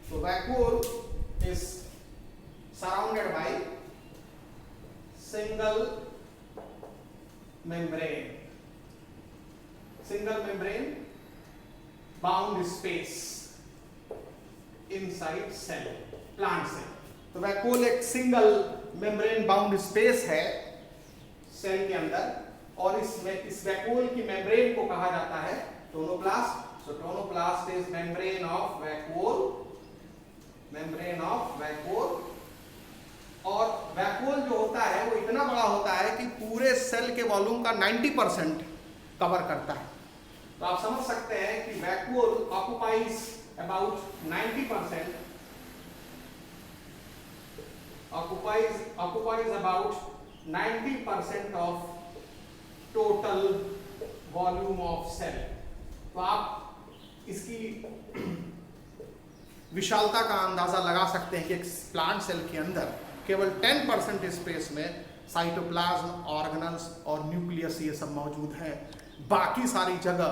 तो vacuole is surrounded by single membrane bound space inside cell, plant cell। तो वैक्यूल एक सिंगल मेम्ब्रेन बाउंड स्पेस है सेल के अंदर, और इस वैक्यूल की मेम्ब्रेन को कहा जाता है tonoplast. So tonoplast is membrane of vacuole, और वैक्यूल जो होता है वो इतना बड़ा होता है कि पूरे सेल के वॉल्यूम का 90% कवर करता है। तो आप समझ सकते हैं कि vacuole occupies about 90%, occupies about 90% of total volume of cell। तो आप इसकी विशालता का अंदाजा लगा सकते हैं कि एक प्लांट सेल के अंदर केवल 10% स्पेस में साइटोप्लाज्म, ऑर्गेनल्स और न्यूक्लियस ये सब मौजूद है। बाकी सारी जगह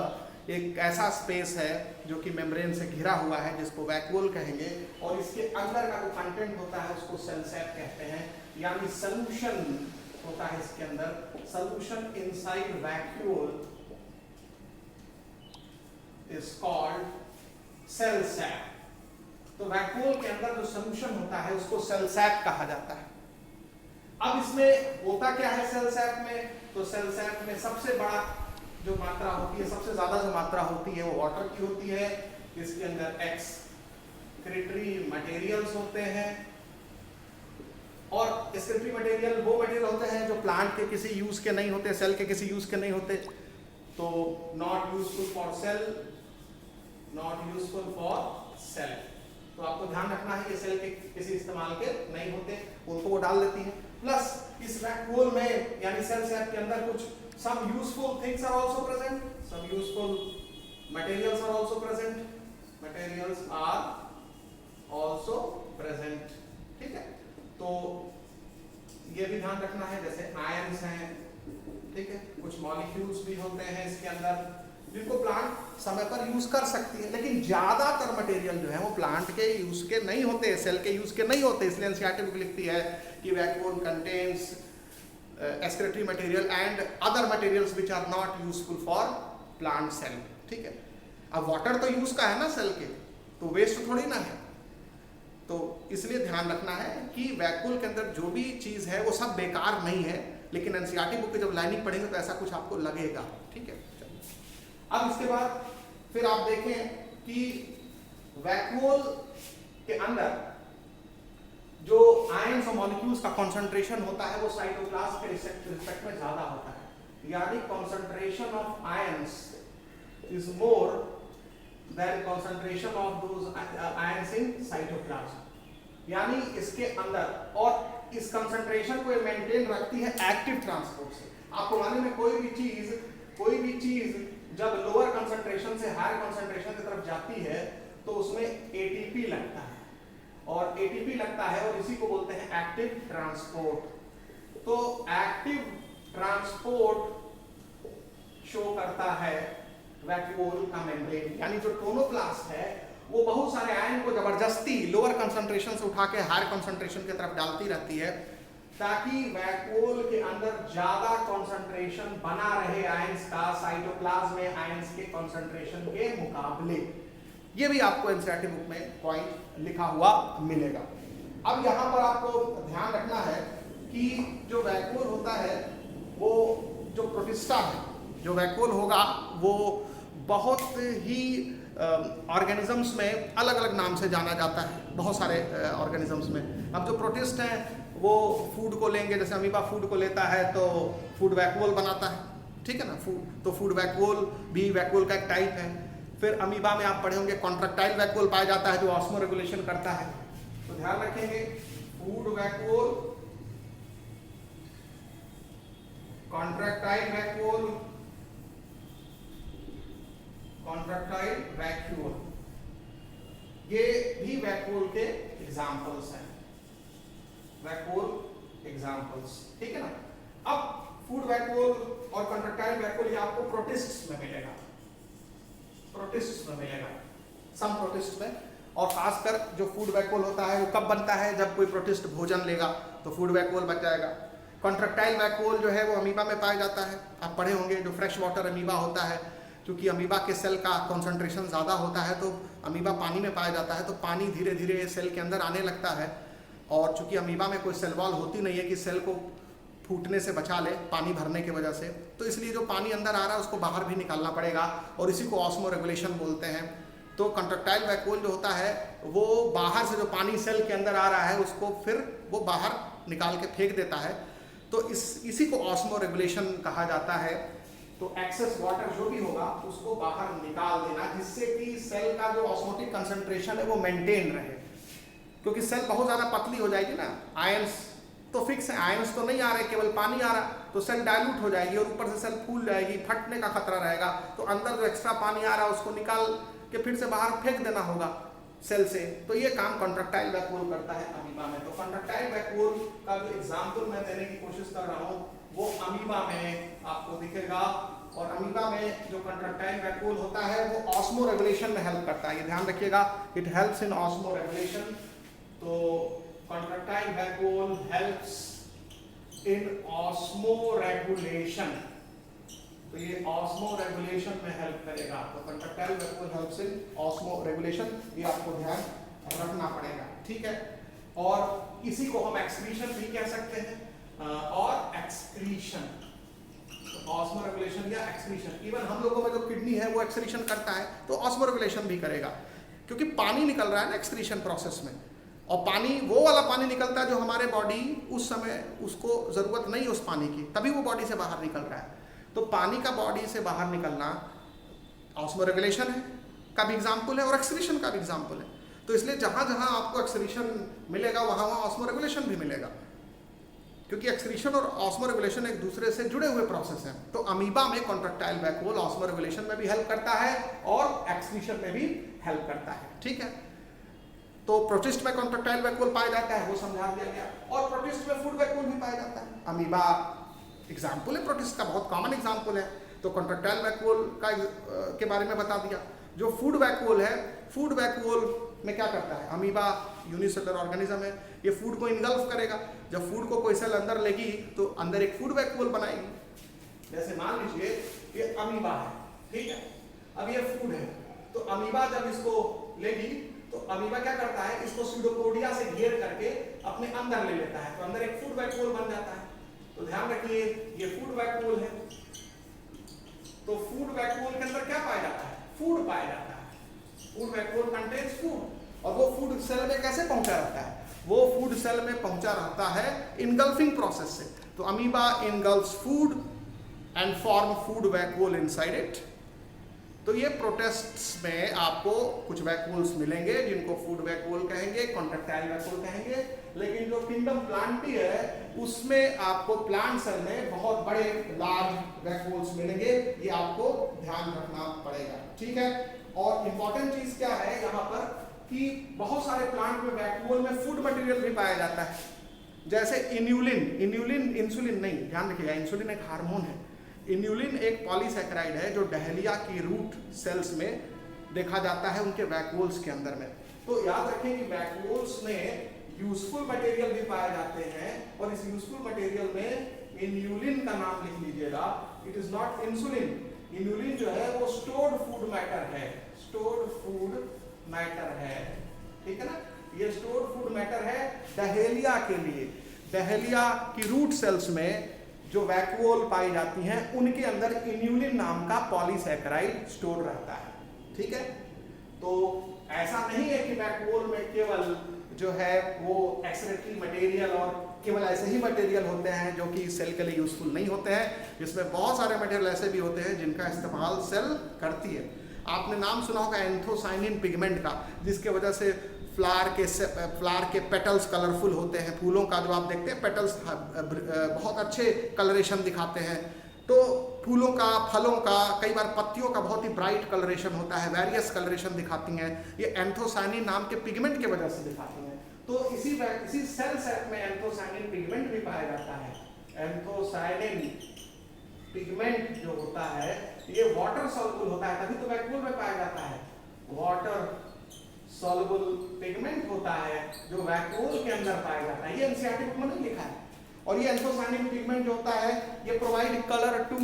एक ऐसा स्पेस है जो कि मेम्ब्रेन से घिरा हुआ है, जिसको वैक्यूल कहेंगे, और इसके अंदर का जो कंटेंट होता है उसको सेल सैक कहते हैं, यानी सॉल्यूशन होता है इसके अंदर, solution inside vacuole is called cell sac. तो वैक्यूल के अंदर जो सॉल्यूशन होता है उसको सेल सैक कहा जाता है। अब इसमें होता क्या है सेल सैक में, तो सेल सैक में सबसे बड़ा जो मात्रा होती है, सबसे ज्यादा जो मात्रा होती है वो वाटर की होती है। इसके अंदर एक्सक्रीटरी मटेरियल्स होते हैं, और एक्सक्रीटरी मटेरियल वो मटेरियल होते हैं जो प्लांट के किसी यूज के नहीं होते, सेल के किसी यूज के नहीं होते, तो not useful for sale, not useful for sale. तो आपको ध्यान रखना है कि सेल के किसी इस्तेमाल के नहीं होते, उनको वो डाल देती है। प्लस इस वैक्यूल में यानी सेल सैक के अंदर कुछ some useful things are also present, some useful materials are also present, materials are also present, ठीक है। तो ये भी ध्यान रखना है, जैसे आयंस हैं, ठीक है, कुछ मॉलिक्यूल्स भी होते हैं इसके अंदर जिनको प्लांट समय पर यूज कर सकती है, लेकिन ज्यादातर मटेरियल जो है वो प्लांट के यूज के नहीं होते, सेल के यूज के नहीं होते। इसलिए एनसीईआरटी बुक लिखती है कि vacuole contains excretory material and other materials which are not useful for plant cell, ठीक है। अब वाटर तो यूज का है ना सेल के, तो वेस्ट थोड़ी ना है, तो इसलिए ध्यान रखना है कि वैक्यूल के अंदर जो भी चीज है वो सब बेकार नहीं है, लेकिन एनसीईआरटी बुक की जब लाइनिंग पढ़ेंगे तो ऐसा कुछ आपको लगेगा, ठीक है। अब इसके बाद फिर आप देखें कि वैक्यूल के अंदर जो आयंस और मॉलिक्यूल्स का कंसंट्रेशन होता है वो साइटोप्लाज्म के रिस्पेक्ट में ज्यादा होता है, यानी concentration of ions is more than concentration of those ions in cytoplasm. यानी इसके अंदर, और इस कंसंट्रेशन को मेंटेन रखती है एक्टिव ट्रांसपोर्ट से। आपको मालूम है कोई भी चीज जब लोअर कंसंट्रेशन से हायर कंसंट्रेशन की तरफ जाती है तो उसमें एटीपी लगता है, और एटीपी लगता है, और इसी को बोलते हैं एक्टिव ट्रांसपोर्ट। तो एक्टिव ट्रांसपोर्ट शो करता है वैक्यूल का मेम्ब्रेन, यानी जो टोनोप्लास्ट है वो बहुत सारे आयन को जबरदस्ती लोअर कंसंट्रेशन से उठा के हायर कंसंट्रेशन की तरफ डालती रहती है, ताकि वैक्यूल के अंदर ज्यादा कंसंट्रेशन बना रहे आयंस का साइटोप्लाज्म में आयंस के कंसंट्रेशन के मुकाबले। ये भी आपको एनसीईआरटी बुक में पॉइंट लिखा हुआ मिलेगा। अब यहाँ पर आपको ध्यान रखना है कि जो वैक्यूल होता है वो जो प्रोटिस्टा है, जो वैक्यूल होगा वो बहुत ही ऑर्गेनिजम्स में अलग अलग नाम से जाना जाता है, बहुत सारे ऑर्गेनिजम्स में। अब जो प्रोटिस्ट हैं वो फूड को लेंगे, जैसे अमीबा फूड को लेता है तो फूड वैक्यूल बनाता है, ठीक है ना, फूड, तो फूड वैक्यूल भी वैक्यूल का एक टाइप है। फिर अमीबा में आप पढ़े होंगे कॉन्ट्रैक्टाइल वैक्यूल पाया जाता है जो ऑस्मो रेगुलेशन करता है, तो ध्यान रखेंगे food vacuole, contractile vacuole, contractile vacuole, ये भी वैक्यूल के एग्जांपल्स हैं, वैक्यूल एग्जांपल्स, ठीक है ना। अब फूड वैक्यूल और कॉन्ट्रैक्टाइल वैक्यूल ये आपको प्रोटिस्ट्स में मिलेगा, प्रोटिस्ट्स में मिलेगा, सम प्रोटिस्ट में। और खासकर जो फूड वैक्यूल होता है वो कब बनता है, जब कोई प्रोटिस्ट भोजन लेगा तो फूड वैक्यूल बन जाएगा। कॉन्ट्रैक्टाइल वैक्यूल जो है वो अमीबा में पाया जाता है, आप पढ़े होंगे जो फ्रेश वाटर अमीबा होता है, क्योंकि अमीबा के सेल का कॉन्सेंट्रेशन ज़्यादा होता है तो अमीबा पानी में पाया जाता है, तो पानी धीरे धीरे सेल के अंदर आने लगता है, और चूंकि अमीबा में कोई सेल वॉल होती नहीं है कि सेल को फूटने से बचा ले पानी भरने की वजह से, तो इसलिए जो पानी अंदर आ रहा है उसको बाहर भी निकालना पड़ेगा, और इसी को ऑस्मो रेगुलेशन बोलते हैं। तो कॉन्ट्रैक्टाइल वैक्यूल जो होता है वो बाहर से जो पानी सेल के अंदर आ रहा है उसको फिर वो बाहर निकाल के फेंक देता है, तो इसी को ऑस्मो रेगुलेशन कहा जाता है। तो एक्सेस वाटर जो भी होगा उसको बाहर निकाल देना, जिससे कि सेल का जो ऑस्मोटिक कंसंट्रेशन है वो मेंटेन रहे, क्योंकि सेल बहुत ज़्यादा पतली हो जाएगी ना, आयंस तो फिक्स है, आयंस तो नहीं आ रहे, केवल पानी आ रहा, तो सेल डाइल्यूट हो जाएगी और ऊपर से सेल फूल जाएगी, फटने का खतरा रहेगा, तो अंदर जो एक्स्ट्रा पानी आ रहा है उसको निकाल के फिर से बाहर फेंक देना होगा, सेल से। तो ये काम कॉन्ट्रैक्टाइल वैक्यूल करता है अमीबा में। तो कॉन्ट्रैक्टाइल वैक्यूल का जो एग्जाम्पल मैं देने की कोशिश कर रहा हूँ वो अमीबा में आपको दिखेगा। और अमीबा में जो कॉन्ट्रैक्टाइल वैक्यूल होता है वो ऑस्मो रेगुलेशन में हेल्प करता है। ये ध्यान रखिएगा, it helps in osmoregulation. तो contractile vacuole helps in osmoregulation. तो ये ऑस्मो रेगुलेशन में हेल्प करेगा। तो contractile vacuole helps in osmoregulation, ये आपको ध्यान रखना पड़ेगा, ठीक है। और इसी को हम एक्सक्रीशन भी कह सकते हैं और एक्सक्रीशन, ऑस्मो रेगुलेशन या एक्सक्रीशन। इवन हम लोगों में जो किडनी है वो एक्सक्रीशन करता है, तो ऑस्मो रेगुलेशन भी करेगा, क्योंकि पानी निकल रहा है ना एक्सक्रीशन प्रोसेस में। और पानी वो वाला पानी निकलता है जो हमारे बॉडी उस समय उसको जरूरत नहीं उस पानी की, तभी वो बॉडी से बाहर निकल रहा है। तो पानी का बॉडी से बाहर निकलना ऑस्मो रेगुलेशन है का भी एग्जाम्पल है और एक्सक्रीशन का भी एग्जाम्पल है। तो इसलिए जहां जहां आपको एक्सक्रीशन मिलेगा वहां वहां ऑस्मो रेगुलेशन भी मिलेगा, क्योंकि एक्सक्रीशन और ऑस्मो रेगुलेशन एक दूसरे से जुड़े हुए प्रोसेस हैं। तो अमीबा में कॉन्ट्रैक्टाइल वैक्यूल ऑस्मो रेगुलेशन में भी हेल्प करता है और एक्सक्रीशन में भी हेल्प करता है, ठीक है। तो प्रोटिस्ट में कॉन्ट्रैक्टाइल वैक्यूल पाया जाता है, वो समझा दिया गया। और प्रोटिस्ट में फूड वैक्यूल भी पाया जाता है। अमीबा एग्जाम्पल है प्रोटिस्ट का, बहुत कॉमन एग्जाम्पल है। तो कॉन्ट्रैक्टाइल वैक्यूल का के बारे में बता दिया। जो फूड वैक्यूल है, फूड वैक्यूल में क्या करता है, अमीबा यूनिसेलुलर ऑर्गेनिज्म है, ये फूड को इनगल्फ करेगा। जब फूड को कोई सेल अंदर लेगी तो अंदर एक फूड वैक्यूल बनाएगी। जैसे मान लीजिए ये अमीबा है, ठीक है, अब ये फूड है, तो अमीबा जब इसको लेगी तो अमीबा क्या करता है, इसको सीडोपोडिया से घेर करके अपने अंदर ले लेता है, तो अंदर एक फूड वैक्यूल बन जाता है। तो ध्यान रखिए ये फूड वैक्यूल है। तो फूड वैक्यूल के अंदर क्या पाया जाता है, फूड पाया जाता है। Food vacuole contains food. और वो फूड सेल में कैसे पहुंचा रहता है, वो फूड सेल में पहुंचा रहता है इनगल्फिंग प्रोसेस से। तो amoeba engulfs food and form food vacuole inside it. तो ये प्रोटिस्ट्स में आपको कुछ वैक्यूल्स मिलेंगे जिनको फूड वैक्यूल कहेंगे, कॉन्ट्रैक्टाइल वैक्यूल कहेंगे। लेकिन जो किंगडम प्लांटी है उसमें आपको प्लांट सेल में बहुत बड़े लार्ज वैक्यूल्स मिलेंगे, ये आपको ध्यान रखना पड़ेगा, ठीक है। और इंपॉर्टेंट चीज क्या है यहाँ पर कि बहुत सारे प्लांट में वैक्यूल में फूड मटेरियल भी पाया जाता है। जैसे इन्यूलिन, इन्यूलिन इंसुलिन नहीं, ध्यान रखिएगा, इंसुलिन एक हार्मोन है। इन्यूलिन एक पॉलीसैकेराइड है जो डहेलिया की रूट सेल्स में देखा जाता है उनके वैक्यूल्स के अंदर में। तो याद रखें कि वैक्यूल्स में यूजफुल मटेरियल भी पाए जाते हैं, और इस यूजफुल मटेरियल में इन्यूलिन का नाम लिख लीजिएगा, it is not insulin. Inulin जो है वो स्टोर्ड फूड मैटर है, स्टोर्ड फूड मैटर है, ठीक है ना। ये स्टोर्ड फूड मैटर है डहेलिया के लिए। डहेलिया की रूट सेल्स में जो वैक्यूल पाई जाती हैं उनके अंदर इन्यूलिन नाम का पॉलीसैकेराइड स्टोर रहता है, ठीक है। तो ऐसा नहीं है कि वैक्यूल में केवल जो है वो एक्सक्रीटरी मटेरियल और केवल ऐसे ही मटेरियल होते हैं जो कि सेल के लिए यूजफुल नहीं होते हैं। इसमें बहुत सारे मटेरियल ऐसे भी होते हैं जिनका इस्तेमाल सेल करती है। आपने नाम सुना होगा एंथोसाइनिन पिगमेंट का, जिसके वजह से फ्लावर के पेटल्स कलरफुल होते हैं। फूलों का जो आप देखते हैं पेटल्स बहुत अच्छे कलरेशन दिखाते हैं। तो फूलों का, फलों का, कई बार पत्तियों का बहुत ही ब्राइट कलरेशन होता है, वेरियस कलरेशन दिखाती हैं। ये एंथोसाइनिन नाम के पिगमेंट के वजह से दिखाती हैं। तो इसी सेल सेट में एंथोसाइनिन पिगमेंट भी पाया जाता है। एंथोसाइनिन पिगमेंट जो होता है ये वाटर सॉल्युबल होता है, तभी तो वैक्यूल में पाया जाता है। वाटर सॉल्युबल पिगमेंट होता है जो वैक्यूल के अंदर पाया जाता है। ये एनसीईआरटी बुक में नहीं लिखा है। और ये एंथोसाइनिन पिगमेंट जो होता है ये provide colour to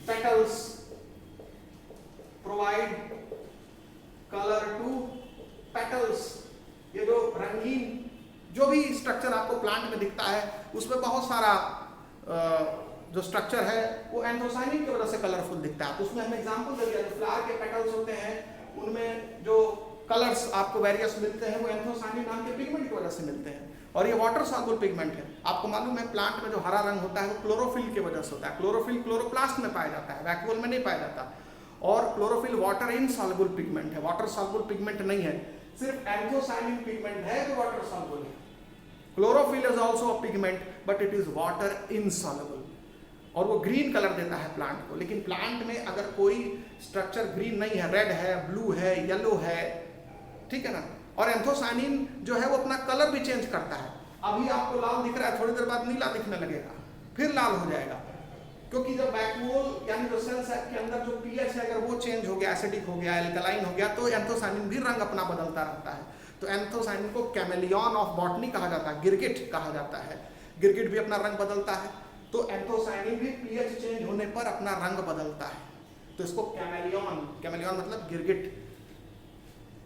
petals, provide colour to petals. ये जो रंगीन जो भी स्ट्रक्चर आपको प्लांट में दिखता है उसमें बहुत सारा जो स्ट्रक्चर है वो एंथोसाइनिन की वजह से कलरफुल दिखता है। तो उसमें हमने एग्जांपल दे दिया, जो फ्लावर के पेटल्स होते हैं उनमें जो कलर्स आपको वेरियस मिलते हैं वो एंथोसाइनिन नाम के पिगमेंट की वजह से मिलते हैं। और ये वाटर सॉल्युबल पिगमेंट है। आपको मालूम है प्लांट में जो हरा रंग होता है वो क्लोरोफिल की वजह से होता है। क्लोरोफिल क्लोरोप्लास्ट में पाया जाता है, वैक्यूल में नहीं पाया जाता। और क्लोरोफिल वाटर इनसॉल्युबल पिगमेंट है, वाटर सॉल्युबल पिगमेंट नहीं है। सिर्फ एंथोसाइनिन पिगमेंट है जो वाटर सॉल्युबल है। Chlorophyll is also a pigment but it is water insoluble, और वो ग्रीन कलर देता है प्लांट को। लेकिन प्लांट में अगर कोई स्ट्रक्चर ग्रीन नहीं है, रेड है, ब्लू है, येलो है, ठीक है ना। और एंथोसायनिन जो है वो अपना कलर भी चेंज करता है। अभी आपको लाल दिख रहा है, थोड़ी देर बाद नीला दिखने लगेगा, फिर लाल हो जाएगा, क्योंकि जब वैक्यूल यानी जो सेल के अंदर जो पीएच है अगर वो चेंज हो गया, एसिडिक हो गया, एल्कलाइन हो गया, तो एंथोसायनिन भी रंग अपना बदलता रहता है। तो एंथोसायनिन को कैमेलियन ऑफ बॉटनी कहा जाता है, गिरगिट कहा जाता है। गिरगिट भी अपना रंग बदलता है, तो एंथोसायनिन भी पीएच चेंज होने पर अपना रंग बदलता है। तो इसको कैमेलियन मतलब गिरगिट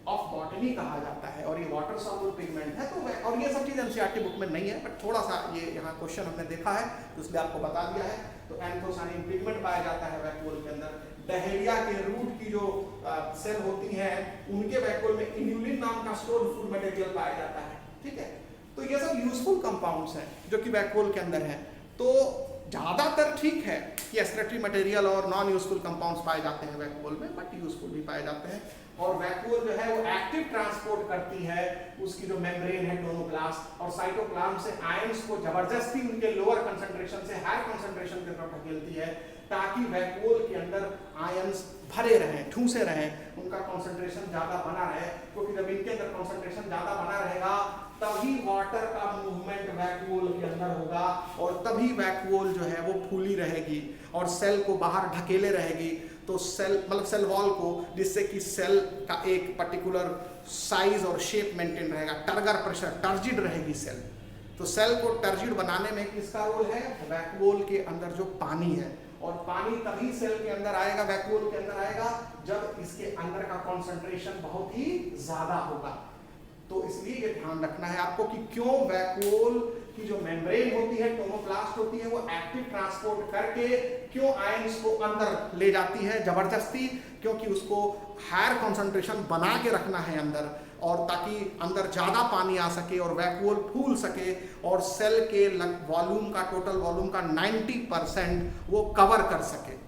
ऑफ बॉटनी कहा जाता है। और ये वाटर सॉल्युबल पिगमेंट है। तो और ये सब चीज एनसीईआरटी बुक में नहीं है, बट थोड़ा सा ये यहाँ क्वेश्चन हमने देखा है तो इसलिए आपको बता दिया है। तो एंथोसायनिन पिगमेंट पाया जाता है वैक्यूल के अंदर। डहेलिया के रूट की जो सेल होती है उनके वैक्यूल में इन्यूलिन नाम का स्टोर्ड फूड मटेरियल पाया जाता है, ठीक है। तो ये सब यूजफुल कंपाउंड्स हैं जो कि वैक्यूल के अंदर है। तो ज़्यादातर ठीक है कि एक्सक्रीटरी मटेरियल और नॉन यूजफुल कंपाउंड्स पाए जाते हैं वैक्यूल में, बट यूजफुल भी पाए जाते हैं। और वैक्यूल जो है वो एक्टिव ट्रांसपोर्ट करती है उसकी जो मेम्ब्रेन है क्लोरोप्लास्ट और साइटोप्लाज्म से आयंस को जबरदस्ती उनके लोअर कंसंट्रेशन से हायर कंसंट्रेशन की तरफ ढकेलती है, ताकि वैक्यूल के अंदर आयंस भरे रहें, ठूसे रहें, उनका कंसंट्रेशन ज्यादा बना रहे। क्योंकि जब इनके अंदर कंसंट्रेशन ज्यादा बना रहेगा तभी वाटर का मूवमेंट वैक्यूल के अंदर होगा और तभी वैक्यूल जो है वो फूली रहेगी और सेल को बाहर ढकेले रहेगी। तो सेल मतलब सेल वॉल को, जिससे कि सेल का एक पर्टिकुलर साइज और शेप मेंटेन रहेगा, टर्गर प्रेशर, टर्जिड रहेगी सेल। तो सेल को टर्जिड बनाने में किसका रोल है? वैक्यूल के अंदर जो पानी है। और पानी तभी सेल के अंदर आएगा, वैक्यूल के अंदर आएगा जब इसके अंदर का कंसंट्रेशन बहुत ही ज्यादा होगा। तो इसलिए ये ध्यान रखना है आपको कि क्यों वैक्यूल की जो मेम्ब्रेन होती है, क्लोरोप्लास्ट होती है, वो एक्टिव ट्रांसपोर्ट करके क्यों आयंस को अंदर ले जाती है जबरदस्ती, क्योंकि उसको हायर कंसंट्रेशन बना के रखना है अंदर, और ताकि अंदर ज़्यादा पानी आ सके और वैक्यूल फूल सके और सेल के वॉल्यूम का, टोटल वॉल्यूम का 90% वो कवर कर सके।